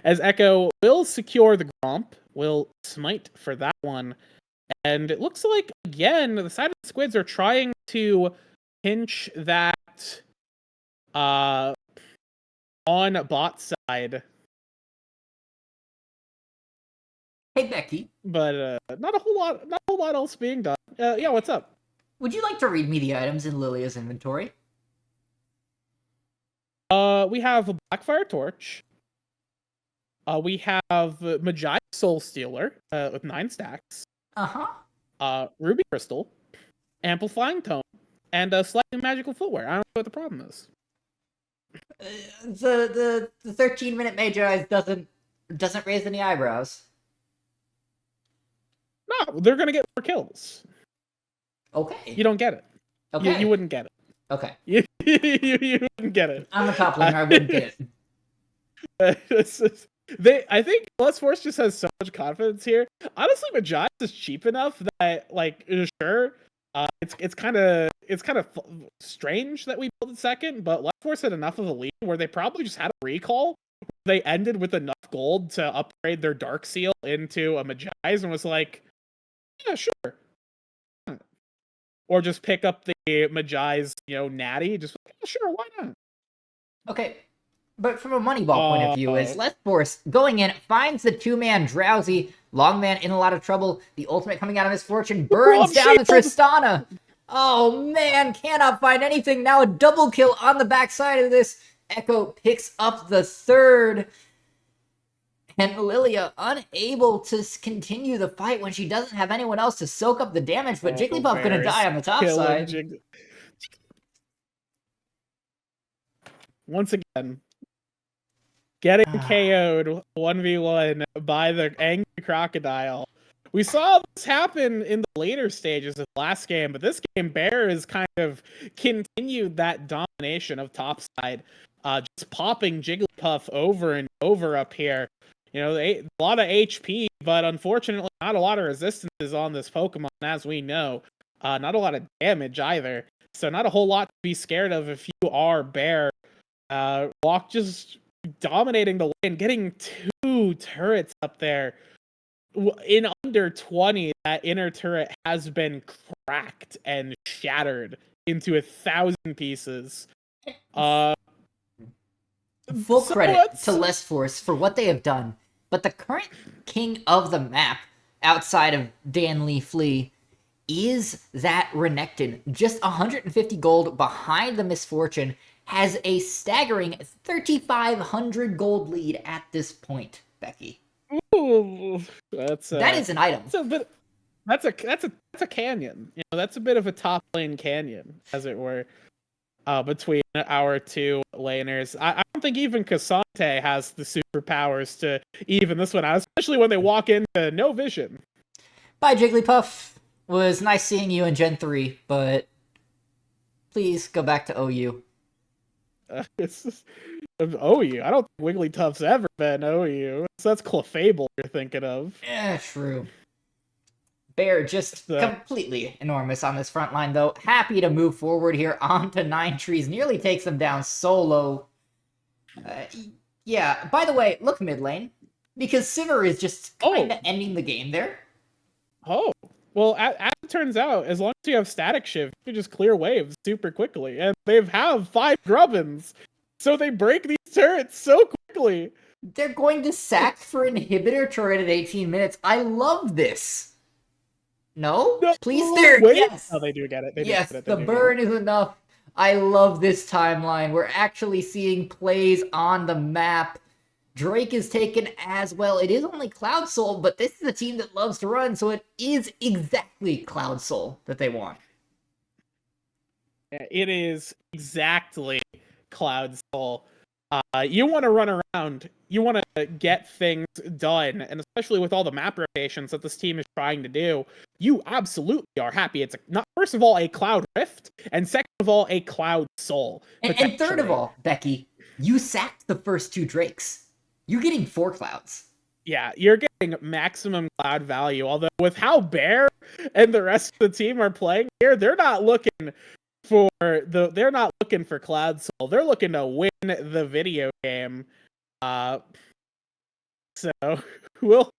Speaker 1: As Echo will secure the Gromp, will smite for that one. And it looks like, again, the side of the Squids are trying to pinch that on bot side.
Speaker 2: Hey, Becky.
Speaker 1: But not a whole lot else being done. Yeah, what's up?
Speaker 2: Would you like to read me the items in Lilia's inventory?
Speaker 1: We have a Blackfire Torch. We have Magi Soul Stealer with 9 stacks. Ruby Crystal, Amplifying Tome, and Slightly Magical Footwear. I don't know what the problem is.
Speaker 2: The 13-minute Magi doesn't raise any eyebrows.
Speaker 1: No, they're gonna get more kills.
Speaker 2: Okay.
Speaker 1: You don't get it.
Speaker 2: Okay.
Speaker 1: You wouldn't get it.
Speaker 2: Okay.
Speaker 1: You wouldn't get it.
Speaker 2: I'm a top laner. I wouldn't get
Speaker 1: it. I think Less Force just has so much confidence here. Honestly, Magi is cheap enough that, like, sure, It's kind of strange that we built it second, but Left Force had enough of a lead where they probably just had a recall. They ended with enough gold to upgrade their Dark Seal into a Magi's and was like, yeah, sure. Or just pick up the Magi's, natty. Just like, yeah, sure, why not?
Speaker 2: Okay, but from a Moneyball point of view, is Left Force going in, finds the 2-man Drowsy, Longman in a lot of trouble, the ultimate coming out of Misfortune, burns down the Tristana. Oh man, cannot find anything. Now a double kill on the backside of this. Echo picks up the third. And Lilia unable to continue the fight when she doesn't have anyone else to soak up the damage, but Jigglypuff gonna die on the top side.
Speaker 1: Once again, getting KO'd 1v1 by the angry crocodile. We saw this happen in the later stages of last game, but this game, Bear has kind of continued that domination of topside, just popping Jigglypuff over and over up here. A lot of HP, but unfortunately not a lot of resistances on this Pokemon, as we know. Not a lot of damage either, so not a whole lot to be scared of if you are Bear. Walk just dominating the lane, getting 2 turrets up there. In under 20, that inner turret has been cracked and shattered into 1,000 pieces.
Speaker 2: Full credit to Left Force for what they have done, but the current king of the map, outside of Dan Lee Flea, is that Renekton. Just 150 gold behind the Misfortune, has a staggering 3,500 gold lead at this point, Becky.
Speaker 1: Ooh,
Speaker 2: that is an item.
Speaker 1: That's a canyon. That's a bit of a top lane canyon, as it were, between our 2 laners. I don't think even Cassante has the superpowers to even this one out, especially when they walk into no vision.
Speaker 2: Bye, Jigglypuff. Was nice seeing you in Gen 3, but please go back to OU.
Speaker 1: It's just OU. I don't think Wigglytuff's ever been OU. So that's Clefable you're thinking of.
Speaker 2: Yeah, true. Bear just completely enormous on this front line, though. Happy to move forward here onto 9 trees. Nearly takes them down solo. Yeah, by the way, look mid lane. Because Sivir is just kind of ending the game there.
Speaker 1: Oh. Well, as it turns out, as long as you have static shift, you can just clear waves super quickly. And they have 5 Grubbins. So they break these turrets so quickly.
Speaker 2: They're going to sack for inhibitor turret at 18 minutes. I love this. No? Please, there. Yes.
Speaker 1: Oh, they do get it.
Speaker 2: Yes, the burn is enough. I love this timeline. We're actually seeing plays on the map. Drake is taken as well. It is only Cloud Soul, but this is a team that loves to run, so it is exactly Cloud Soul that they want.
Speaker 1: Yeah, it is exactly Cloud Soul. You want to run around. You want to get things done, and especially with all the map rotations that this team is trying to do, you absolutely are happy. It's not, first of all, a Cloud Rift, and second of all, a Cloud Soul.
Speaker 2: And third of all, Becky, you sacked the first 2 Drakes. You're getting 4 clouds.
Speaker 1: Yeah, you're getting maximum cloud value. Although with how Bear and the rest of the team are playing here, they're not looking for Cloud Soul. They're looking to win the video game. So we'll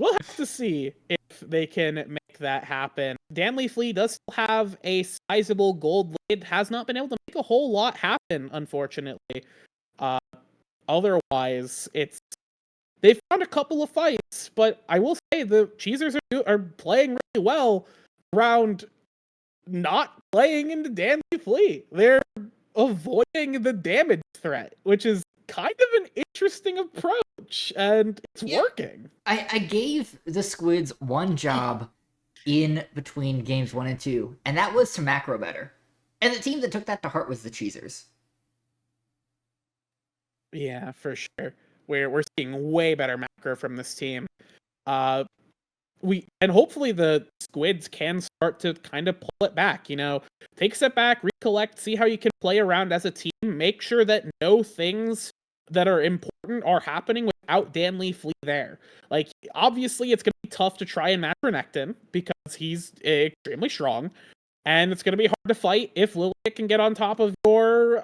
Speaker 1: have to see if they can make that happen. Dan Lee Flea does still have a sizable gold lead. Has not been able to make a whole lot happen, unfortunately. Otherwise, they found a couple of fights, but I will say the Cheezers are playing really well around not playing into Dan Lee Flea. They're avoiding the damage threat, which is kind of an interesting approach, and it's working.
Speaker 2: I gave the Squids one job in between games 1 and 2, and that was to macro better. And the team that took that to heart was the Cheezers.
Speaker 1: Yeah, for sure. We're seeing way better macro from this team. And hopefully the Squids can start to kind of pull it back, take a step back, recollect, see how you can play around as a team, make sure that no things that are important are happening with without Danley Flea there. Like, obviously, it's going to be tough to try and match Renekton because he's extremely strong, and it's going to be hard to fight if Lilia can get on top of your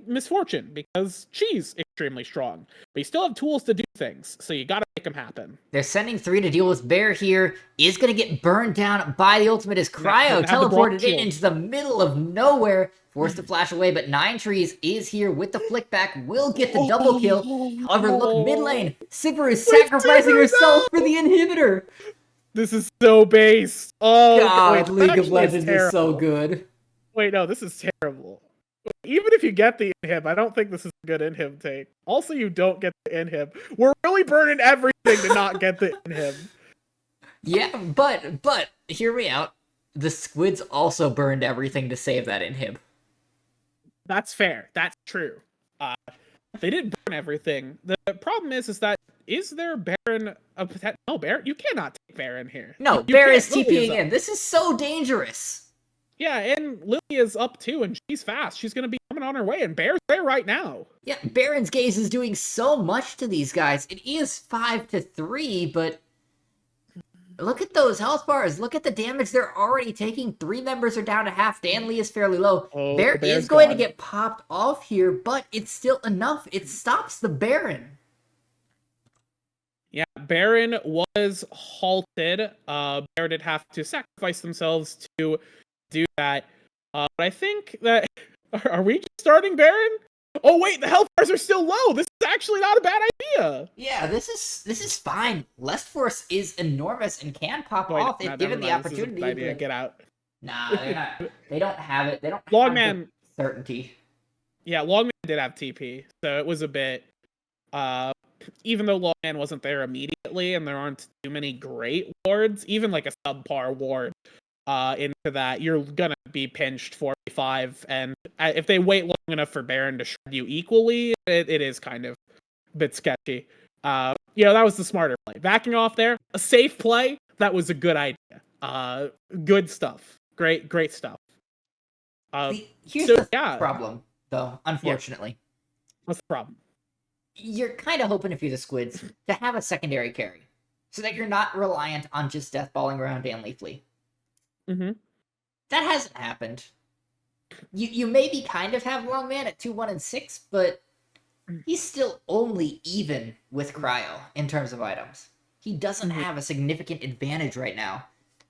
Speaker 1: misfortune because she's extremely strong. But you still have tools to do things, so you got to make them happen.
Speaker 2: They're sending 3 to deal with Bear here. Is going to get burned down by the ultimate as Cryo teleported in into the middle of nowhere. Forced to flash away, but Nine Trees is here with the flick back. Will get the double kill. However, look, mid lane. Sipper is sacrificing herself for the inhibitor.
Speaker 1: This is so based. Oh,
Speaker 2: God, League of Legends is so good.
Speaker 1: Wait, no, this is terrible. Even if you get the inhib, I don't think this is a good inhib take. Also, you don't get the inhib. We're really burning everything to not get the inhib.
Speaker 2: Yeah, but, hear me out. The Squids also burned everything to save that inhib.
Speaker 1: That's fair. That's true. They did burn everything. The problem is that there Baron a potential? No, Baron. You cannot take Baron here.
Speaker 2: No, Baron is TPing in. This is so dangerous.
Speaker 1: Yeah, and Lilia's up too, and she's fast. She's gonna be coming on her way, and Bear's there right now.
Speaker 2: Yeah, Baron's gaze is doing so much to these guys. It is 5-3, but look at those health bars. Look at the damage they're already taking. 3 members are down to half. Danley is fairly low.
Speaker 1: Oh,
Speaker 2: Bear is going to get popped off here, but it's still enough. It stops the Baron.
Speaker 1: Yeah, Baron was halted. Bear did have to sacrifice themselves to do that. But I think that... Are we just starting Baron? Oh wait, the health bars are still low. This is actually not a bad idea.
Speaker 2: Yeah, this is fine. Lust Force is enormous and can pop off if given the opportunity.
Speaker 1: Idea. Get out.
Speaker 2: Nah, they're not. They don't have it. They don't
Speaker 1: Longman,
Speaker 2: have the certainty.
Speaker 1: Yeah, Longman did have TP, so it was a bit. Even though Longman wasn't there immediately, and there aren't too many great wards, even like a subpar ward into that, you're gonna be pinched 45, and if they wait long enough for Baron to shred you equally, it is kind of a bit sketchy. That was the smarter play. Backing off there, a safe play, that was a good idea. Good stuff. Great stuff.
Speaker 2: Here's the problem, though, unfortunately.
Speaker 1: Yeah. What's the problem?
Speaker 2: You're kind of hoping, if you're the Squids, to have a secondary carry, so that you're not reliant on just deathballing around Danley Flea.
Speaker 1: Mm-hmm.
Speaker 2: That hasn't happened. You maybe kind of have Longman at 2-1 and 6, but he's still only even with Cryo in terms of items. He doesn't have a significant advantage right now.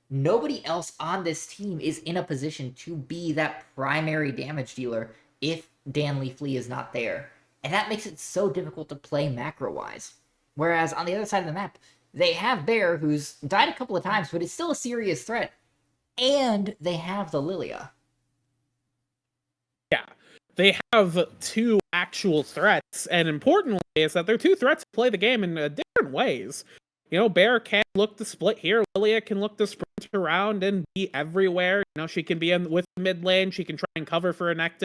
Speaker 2: Nobody else on this team is in a position to be that primary damage dealer if Danley Flea is not there. And that makes it so difficult to play macro-wise. Whereas on the other side of the map, they have Bear, who's died a couple of times, but is still a serious threat. And they have the Lilia.
Speaker 1: Yeah, they have 2 actual threats, and importantly is that they're 2 threats to play the game in different ways. Bear can look to split here, Lilia can look to sprint around and be everywhere. She can be in with mid lane, she can try and cover for a Renekton.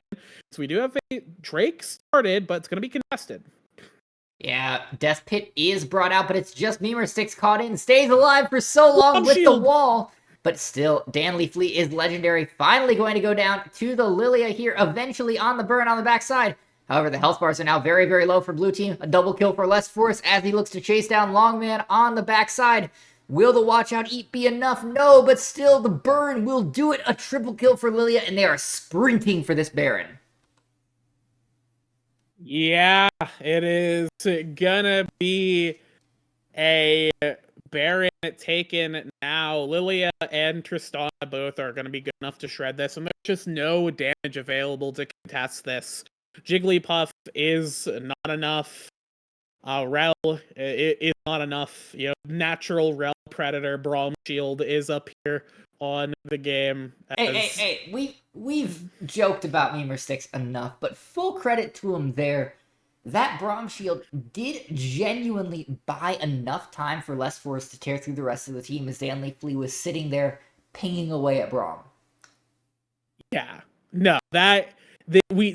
Speaker 1: So we do have a Drake started, but it's going to be contested.
Speaker 2: Yeah, Death Pit is brought out, but it's just Memer6 caught in, stays alive for so long with the wall. But still, Danley Flea is legendary, finally going to go down to the Lilia here, eventually on the burn on the backside. However, the health bars are now very, very low for blue team. A double kill for Lust Force as he looks to chase down Longman on the backside. Will the watch out eat be enough? No, but still the burn will do it. A triple kill for Lilia, and they are sprinting for this Baron.
Speaker 1: Yeah, it is gonna be a Baron taken now. Lilia and Tristana both are gonna be good enough to shred this, and there's just no damage available to contest this. Jigglypuff is not enough. Rel is not enough. Natural Rel Predator Braum Shield is up here on the game.
Speaker 2: Hey, we've joked about Memer6 enough, but full credit to him there. That Braum Shield did genuinely buy enough time for Lust Force to tear through the rest of the team as Danley Flea was sitting there pinging away at Braum.
Speaker 1: Yeah. No, we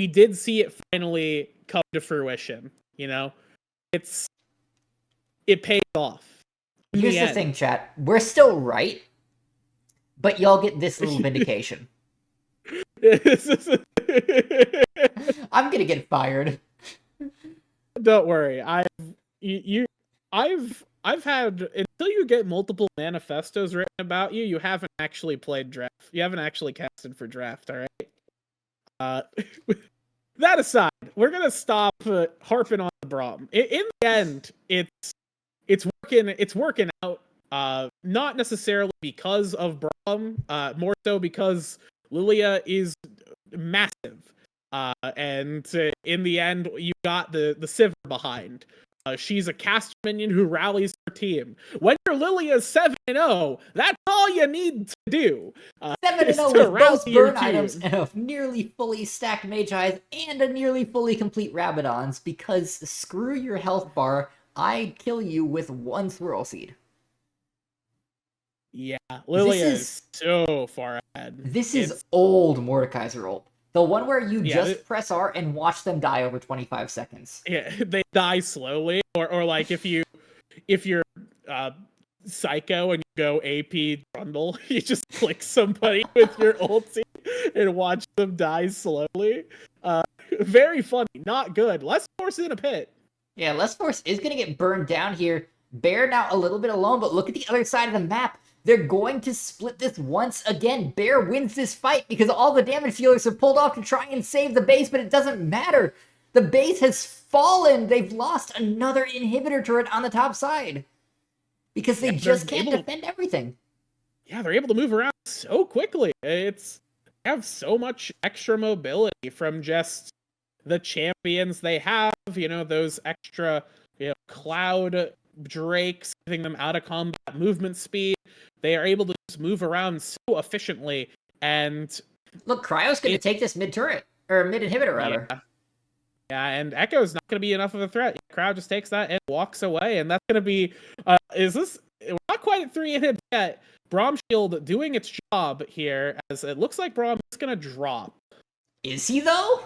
Speaker 1: did see it finally come to fruition. It paid off.
Speaker 2: Here's the thing, chat. We're still right, but y'all get this little vindication. I'm gonna get fired.
Speaker 1: Don't worry. I've you I've had, until you get multiple manifestos written about you, you haven't actually played draft. You haven't actually casted for draft, all right? Uh that aside, we're gonna stop harping on the Braum. In the end, it's working out. Not necessarily because of Braum, more so because Lilia is massive. And in the end, you got the Sivir behind. She's a caster minion who rallies her team. When your Lilia is 7-0, that's all you need to do.
Speaker 2: 7-0 with both burn items and a nearly fully stacked Mage Eyes and a nearly fully complete Rabadon's, because screw your health bar, I'd kill you with one Swirl Seed.
Speaker 1: Yeah, Lilia is so far ahead.
Speaker 2: This is old Mordekaiser ult. The one where you just press R and watch them die over 25 seconds.
Speaker 1: Yeah, they die slowly, or like if you're psycho and you go AP Trundle, you just click somebody with your ulti and watch them die slowly. Very funny, not good. Less Force in a pit.
Speaker 2: Yeah, Less Force is gonna get burned down here. Bear now a little bit alone, but look at the other side of the map. They're going to split this once again. Bear wins this fight because all the damage dealers have pulled off to try and save the base, but it doesn't matter. The base has fallen. They've lost another inhibitor turret on the top side because they just can't defend everything.
Speaker 1: Yeah, they're able to move around so quickly. They have so much extra mobility from just the champions they have. You know, those extra, cloud drakes, giving them out of combat movement speed. They are able to just move around so efficiently. And
Speaker 2: look, Cryo's going to take this mid turret, or mid inhibitor rather.
Speaker 1: Yeah, and Echo's not going to be enough of a threat. Cryo just takes that and walks away, and that's going to be. We're not quite at 3 inhibs yet. Braum Shield doing its job here, as it looks like Braum is going to drop.
Speaker 2: Is he though?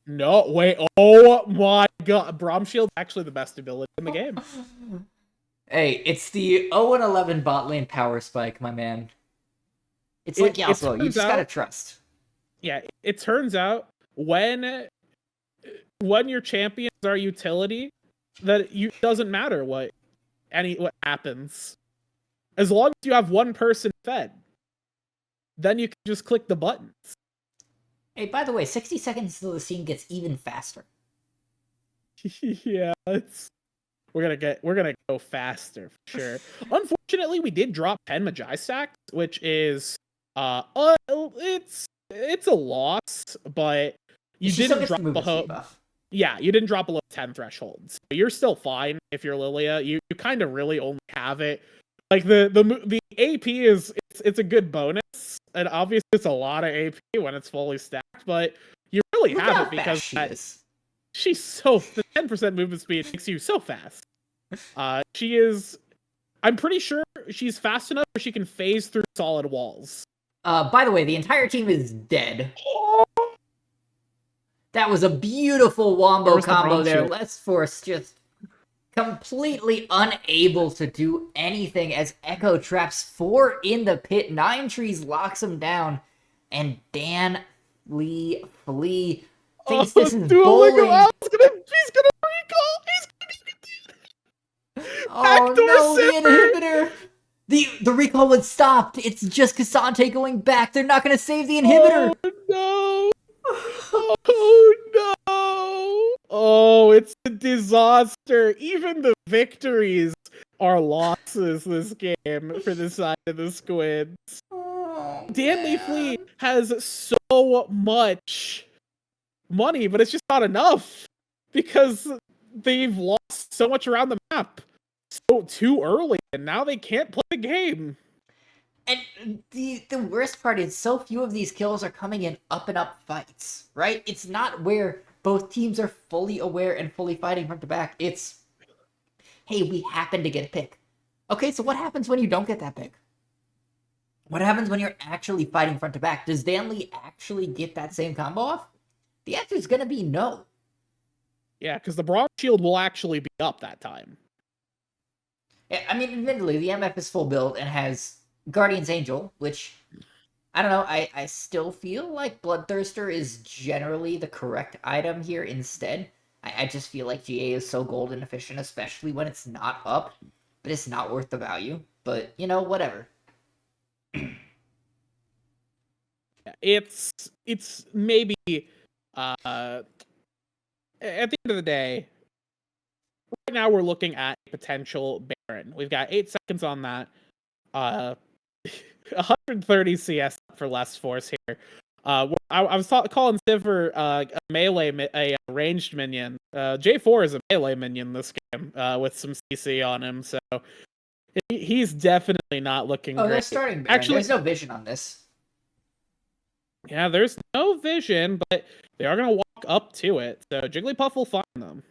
Speaker 1: No, wait. Oh my god. Braum Shield's actually the best ability in the game.
Speaker 2: Hey, it's the 0-11 bot lane power spike, my man. It's like Yasuo, you just gotta trust. Yeah,
Speaker 1: it turns out when your champions are utility, that doesn't matter what happens. As long as you have one person fed, then you can just click the buttons.
Speaker 2: Hey, by the way, 60 seconds until the scene gets even faster.
Speaker 1: Yeah, we're gonna go faster for sure. Unfortunately, we did drop 10 Magi stacks, which is it's a loss, but you didn't drop you didn't drop below 10 thresholds. So you're still fine if you're Lilia. You kind of really only have it. Like the AP it's a good bonus, and obviously it's a lot of AP when it's fully stacked, but you really have it because she's the 10% movement speed makes you so fast. She is, I'm pretty sure she's fast enough where she can phase through solid walls.
Speaker 2: By the way, the entire team is dead. That was a beautiful wombo combo there. Let's Force just completely unable to do anything as Echo traps 4 in the pit. 9 Trees locks him down, and Dan Lee Flea thinks this is bowling.
Speaker 1: He's gonna recall. He's
Speaker 2: oh no, the inhibitor! The recall was stopped. It's just Cassante going back. They're not gonna save the inhibitor.
Speaker 1: Oh no! Oh no! Oh, it's a disaster. Even the victories are losses this game for the side of the Squids. Dan Lee Flea has so much money, but it's just not enough because they've lost so much around the map so too early, and now they can't play the game.
Speaker 2: And the worst part is so few of these kills are coming in up and up fights, right? It's not where both teams are fully aware and fully fighting front to back. It's, hey, we happen to get a pick. Okay, so what happens when you don't get that pick? What happens when you're actually fighting front to back? Does Danley actually get that same combo off? The answer is going to be no.
Speaker 1: Yeah, because the Braum Shield will actually be up that time.
Speaker 2: Yeah, I mean, admittedly, the MF is full build and has Guardian's Angel, which, I don't know, I still feel like Bloodthirster is generally the correct item here instead. I just feel like GA is so golden efficient, especially when it's not up, but it's not worth the value. But, you know, whatever.
Speaker 1: It's maybe at the end of the day, right now we're looking at a potential Baron. We've got 8 seconds on that. 130 CS for less force here. I was calling Sivir a melee, a ranged minion. J4 is a melee minion this game with some CC on him, so he's definitely not looking great.
Speaker 2: They're starting Baron. Actually, there's no vision on this.
Speaker 1: Yeah, there's no vision, but they are going to walk up to it, so Jigglypuff will find them.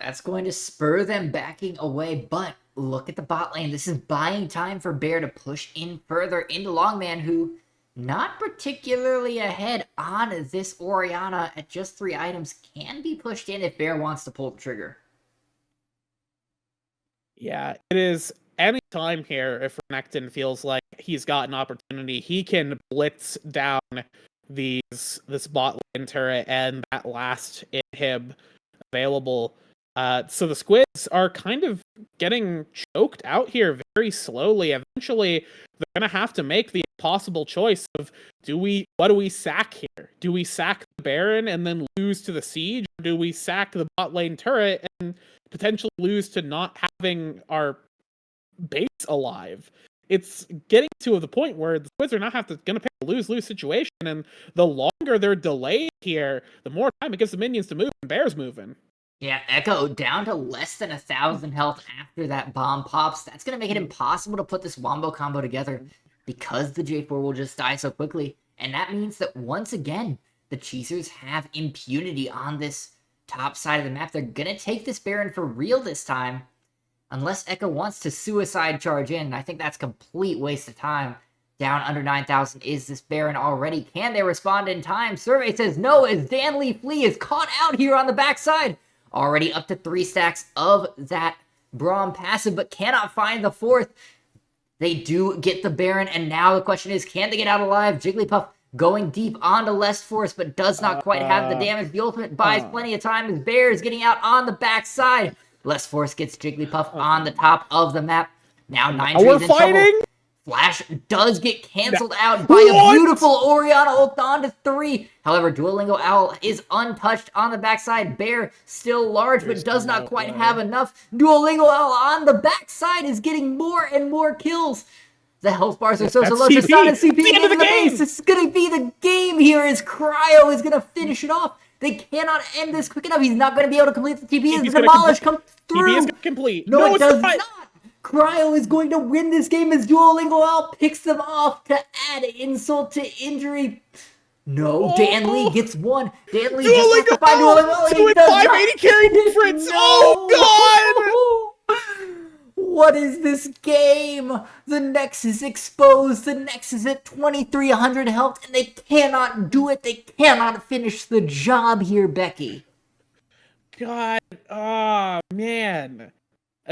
Speaker 2: That's going to spur them backing away, but look at the bot lane. This is buying time for Bear to push in further into Longman, who not particularly ahead on this Orianna at just 3 items, can be pushed in if Bear wants to pull the trigger.
Speaker 1: Yeah, it is any time here if Renekton feels like he's got an opportunity, he can blitz down this bot lane turret and that last inhib available. So the Squids are kind of getting choked out here very slowly. Eventually, they're going to have to make the impossible choice of what do we sack here? Do we sack the Baron and then lose to the Siege? Or do we sack the bot lane turret and potentially lose to not having our base alive? It's getting to the point where the Squids are not going to pick a lose-lose situation, and the longer they're delayed here, the more time it gives the minions to move, and Bear's moving.
Speaker 2: Yeah, Echo down to less than 1,000 health after that bomb pops. That's going to make it impossible to put this wombo combo together because the J4 will just die so quickly. And that means that once again, the Cheezers have impunity on this top side of the map. They're going to take this Baron for real this time. Unless Echo wants to suicide charge in. I think that's complete waste of time. Down under 9,000 is this Baron already. Can they respond in time? Survey says no, as Danley Flea is caught out here on the backside. Already up to 3 stacks of that Braum passive, but cannot find the 4th. They do get the Baron, and now the question is, can they get out alive? Jigglypuff going deep onto less force, but does not quite have the damage. The ultimate buys plenty of time as Bear is getting out on the backside. Less force gets Jigglypuff on the top of the map. Now 9 trees in trouble. Flash does get canceled out by a beautiful Orianna ult on to 3. However, Duolingo Owl is untouched on the backside. Bear still large, but does not quite have enough. Duolingo Owl on the backside is getting more and more kills. The health bars are so low. Tristana CP into the base. This is going to be the game here as Cryo is going to finish it off. They cannot end this quick enough. He's not going to be able to complete the TP as Demolish come through.
Speaker 1: TP is complete.
Speaker 2: No, it does not. Cryo is going to win this game as Duolingo Owl picks them off to add insult to injury. No, Danley gets one. Danley just has to find Duolingo Owl.
Speaker 1: 580 carry difference. No. Oh, God.
Speaker 2: What is this game? The Nexus exposed. The Nexus at 2,300 health, and they cannot do it. They cannot finish the job here, Becky.
Speaker 1: God. Oh, man.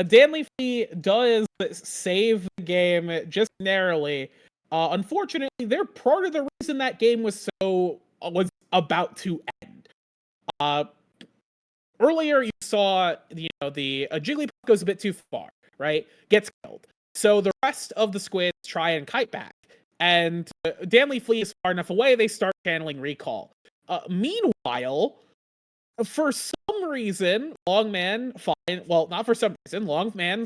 Speaker 1: Danley Flea does save the game just narrowly. Unfortunately, they're part of the reason that game was about to end. Earlier, you saw the Jigglypuff goes a bit too far, right? Gets killed. So the rest of the Squids try and kite back, and Danley Flea is far enough away. They start channeling recall. Meanwhile, for some reason, Longman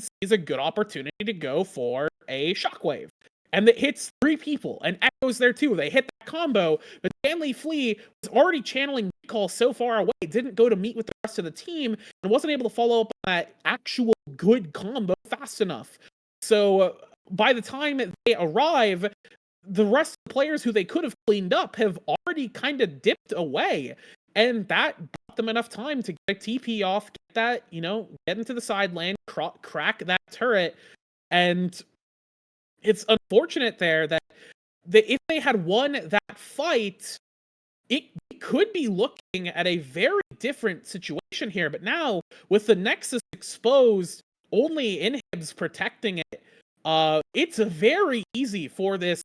Speaker 1: sees a good opportunity to go for a shockwave. And it hits 3 people, and Echo's there too. They hit that combo, but Danley Flea was already channeling recall so far away, didn't go to meet with the rest of the team, and wasn't able to follow up on that actual good combo fast enough. So by the time they arrive, the rest of the players who they could have cleaned up have already kind of dipped away. And that bought them enough time to get a TP off, get that, get into the side lane, crack that turret. And it's unfortunate there that if they had won that fight, it could be looking at a very different situation here. But now, with the Nexus exposed, only inhibs protecting it, it's very easy for this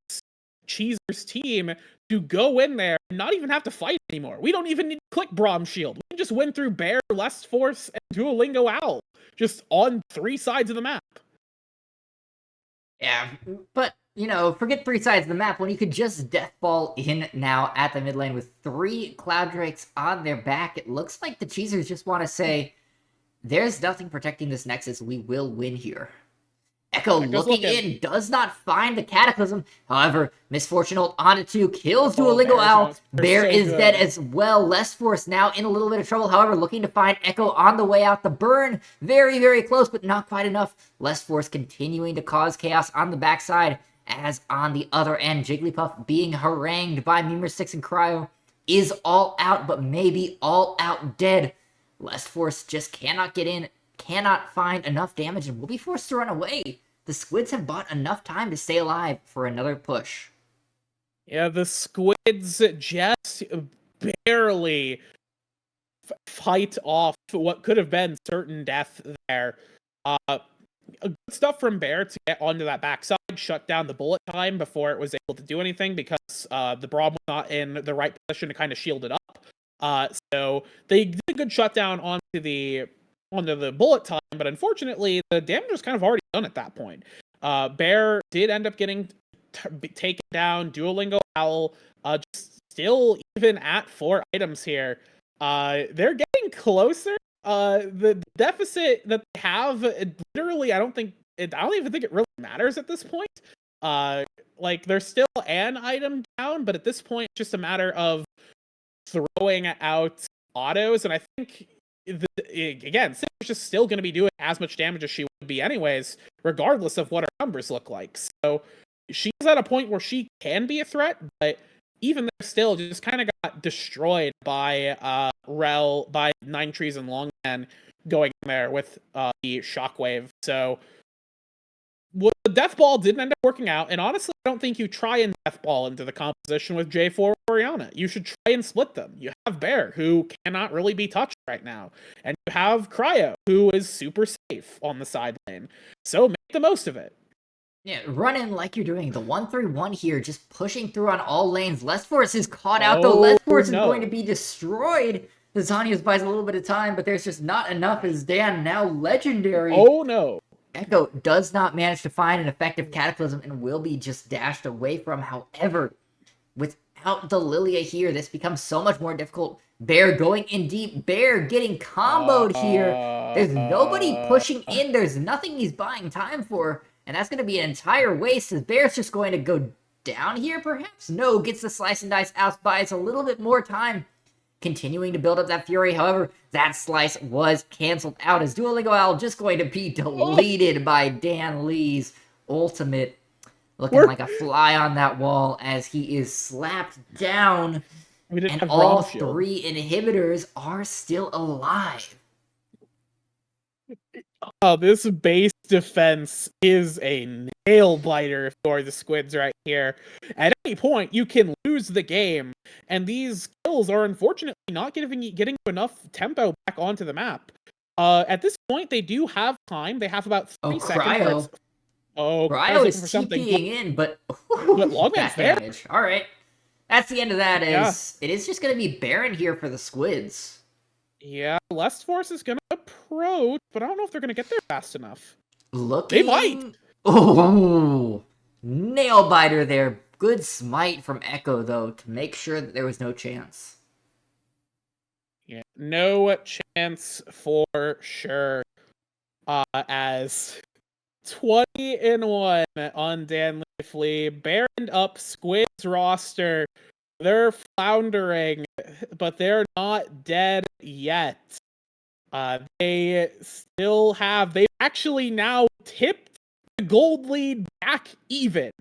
Speaker 1: Cheezers team to go in there and not even have to fight anymore. We don't even need to click Braum Shield. We can just win through Bear, Less Force, and Duolingo Owl, just on 3 sides of the map.
Speaker 2: Yeah, but, you know, forget 3 sides of the map when you could just Death Ball in now at the mid lane with 3 Cloud Drakes on their back. It looks like the Cheezers just want to say, there's nothing protecting this Nexus. We will win here. Echo looking in, does not find the Cataclysm. However, Misfortune ult onto 2, kills Duolingo Owl. Bear is dead as well. Less Force now in a little bit of trouble. However, looking to find Echo on the way out. The burn, very, very close, but not quite enough. Less Force continuing to cause chaos on the backside. As on the other end, Jigglypuff being harangued by Memer6 and Cryo is all out, but maybe all out dead. Less Force just cannot get in, cannot find enough damage, and will be forced to run away. The Squids have bought enough time to stay alive for another push.
Speaker 1: Yeah, the Squids just barely fight off what could have been certain death there. Good stuff from Bear to get onto that backside, shut down the bullet time before it was able to do anything because the Braum was not in the right position to kind of shield it up. So they did a good shutdown onto the bullet time, but unfortunately the damage was kind of already done at that point. Bear did end up getting taken down. Duolingo Owl just still even at 4 items here. They're getting closer. The deficit that they have, literally, I don't even think it really matters at this point. Like, there's still an item down, but at this point, it's just a matter of throwing out autos, and I think again, Sarah's just still going to be doing as much damage as she would be anyways, regardless of what her numbers look like. So she's at a point where she can be a threat, but even there still just kind of got destroyed by Rel, by Nine Trees and Longman going there with the Shockwave. So the Death Ball didn't end up working out, and honestly, I don't think you try and Death Ball into the composition with J4 or Oriana. You should try and split them. You have Bear, who cannot really be touched right now, and you have Cryo, who is super safe on the side lane. So make the most of it.
Speaker 2: Yeah, run in like you're doing. The 1-3-1 here, just pushing through on all lanes. Less Force is caught out, though. Less Force is going to be destroyed. The Zanias buys a little bit of time, but there's just not enough as Dan, now legendary.
Speaker 1: Oh, no.
Speaker 2: Echo does not manage to find an effective Cataclysm and will be just dashed away from. However, without the Lilia here, this becomes so much more difficult. Bear going in deep. Bear getting comboed here. There's nobody pushing in. There's nothing he's buying time for. And that's going to be an entire waste, as Bear's just going to go down here, perhaps? No, gets the Slice and Dice out, buys a little bit more time, continuing to build up that Fury. However, that Slice was canceled out, as Duolingo Owl just going to be deleted by Dan Lee's ultimate. Looking like a fly on that wall as he is slapped down. And all 3 inhibitors are still alive.
Speaker 1: This base defense is a nail biter for the Squids right here. At any point, you can lose the game, and these kills are unfortunately not getting you enough tempo back onto the map. At this point, they do have time. They have about 3 seconds.
Speaker 2: Cryo is TPing in, but
Speaker 1: Longman's there.
Speaker 2: All right, that's the end of that. It is just going to be Baron here for the Squids.
Speaker 1: Yeah, Less Force is going to approach, but I don't know if they're going to get there fast enough.
Speaker 2: They might. Oh, nail biter there. Good smite from Echo, though, to make sure that there was no chance.
Speaker 1: Yeah, no chance for sure. As 20-1 on Dan Leafly, Baron up Squids roster. They're floundering, but they're not dead yet. They've actually now tipped the gold lead back even.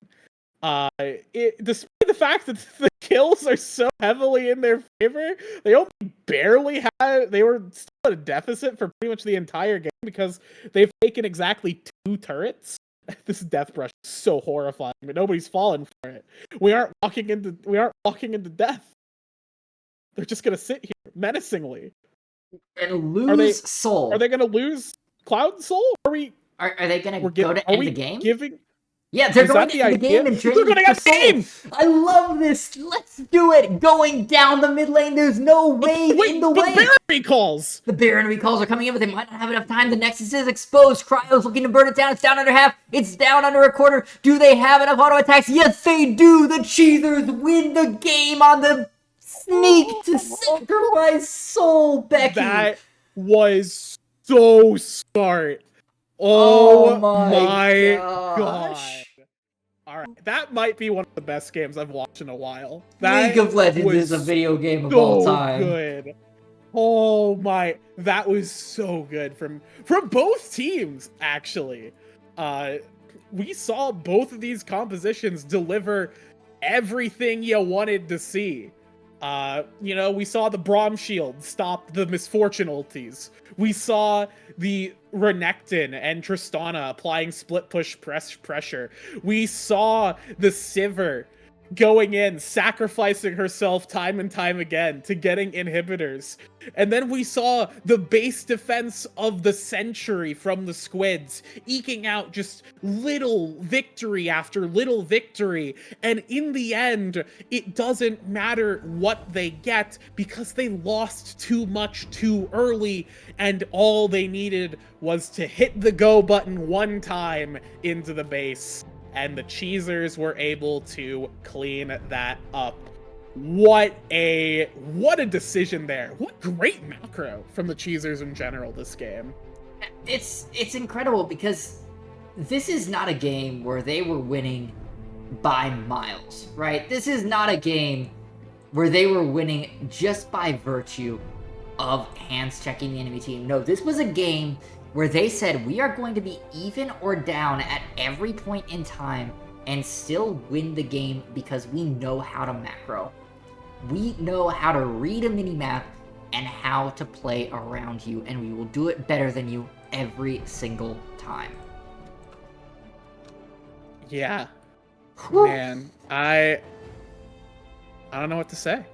Speaker 1: Despite the fact that the kills are so heavily in their favor, they only barely they were still at a deficit for pretty much the entire game because they've taken exactly 2 turrets. This death brush is so horrifying, but nobody's fallen for it. We aren't walking into death. They're just gonna sit here menacingly
Speaker 2: and lose soul.
Speaker 1: Are they gonna lose Cloud Soul? Are they
Speaker 2: gonna go to end the game? Yeah, they're
Speaker 1: Is
Speaker 2: going
Speaker 1: that the
Speaker 2: into the game
Speaker 1: idea?
Speaker 2: and
Speaker 1: They're
Speaker 2: trading
Speaker 1: going
Speaker 2: for
Speaker 1: to get
Speaker 2: soul.
Speaker 1: game!
Speaker 2: I love this. Let's do it. Going down the mid lane. There's no wave in the way.
Speaker 1: Baron recalls!
Speaker 2: The Baron recalls are coming in, but they might not have enough time. The Nexus is exposed. Cryo's looking to burn it down. It's down under half. It's down under a quarter. Do they have enough auto attacks? Yes, they do. The Cheezers win the game on the sneak to sacrifice Soul, Becky.
Speaker 1: That was so smart. Oh my god. Alright, that might be one of the best games I've watched in a while.
Speaker 2: League of Legends is a video game of all time.
Speaker 1: Good. Oh my, that was so good from both teams, actually. We saw both of these compositions deliver everything you wanted to see. You know, we saw the Braum Shield stop the Misfortune ultis. We saw the Renekton and Tristana applying split push pressure. We saw the Sivir going in, sacrificing herself time and time again to getting inhibitors. And then we saw the base defense of the century from the Squids, eking out just little victory after little victory. And in the end, it doesn't matter what they get because they lost too much too early, and all they needed was to hit the go button one time into the base. And the Cheezers were able to clean that up. What a decision there. What great macro from the Cheezers in general this game.
Speaker 2: It's incredible because this is not a game where they were winning by miles, right? This is not a game where they were winning just by virtue of hands checking the enemy team. No, this was a game where they said we are going to be even or down at every point in time and still win the game because we know how to macro. We know how to read a minimap and how to play around you, and we will do it better than you every single time.
Speaker 1: Yeah. Man, I don't know what to say.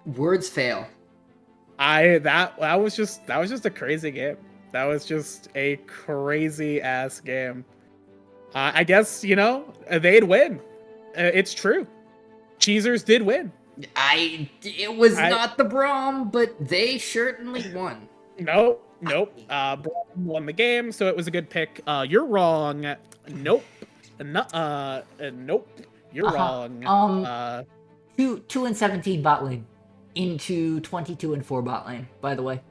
Speaker 2: Words fail.
Speaker 1: That was just a crazy game. That was just a crazy ass game. I guess, you know, they'd win. It's true. Cheezers did win.
Speaker 2: It was not the Braum, but they certainly won.
Speaker 1: Nope. Braum won the game, so it was a good pick. You're wrong. Nope. Nope. You're wrong.
Speaker 2: 2 and 17 bot lane into 22 and 4 bot lane, by the way.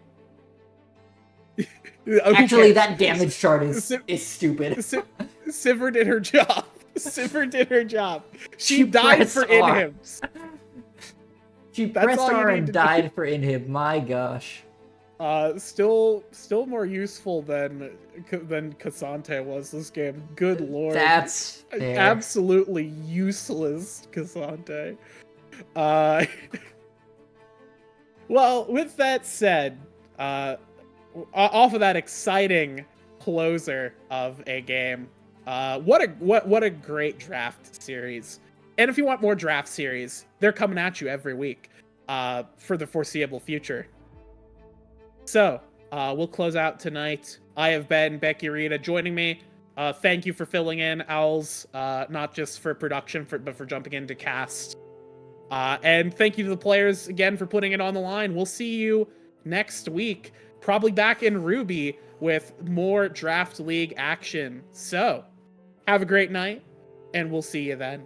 Speaker 2: Actually, that damage chart is stupid.
Speaker 1: Sivir did her job. Sivir did her job. She died for inhibs.
Speaker 2: She pressed R and died for inhib. My gosh.
Speaker 1: Still more useful than Cassante was this game. Good lord.
Speaker 2: That's fair.
Speaker 1: Absolutely useless Cassante. Well, with that said, off of that exciting closer of a game, what a great draft series. And if you want more draft series, they're coming at you every week for the foreseeable future. So we'll close out tonight. I have been Becky Rita joining me. Thank you for filling in, Owls, not just for production, but for jumping into cast. And thank you to the players again for putting it on the line. We'll see you next week, probably back in Ruby with more Draft League action. So have a great night, and we'll see you then.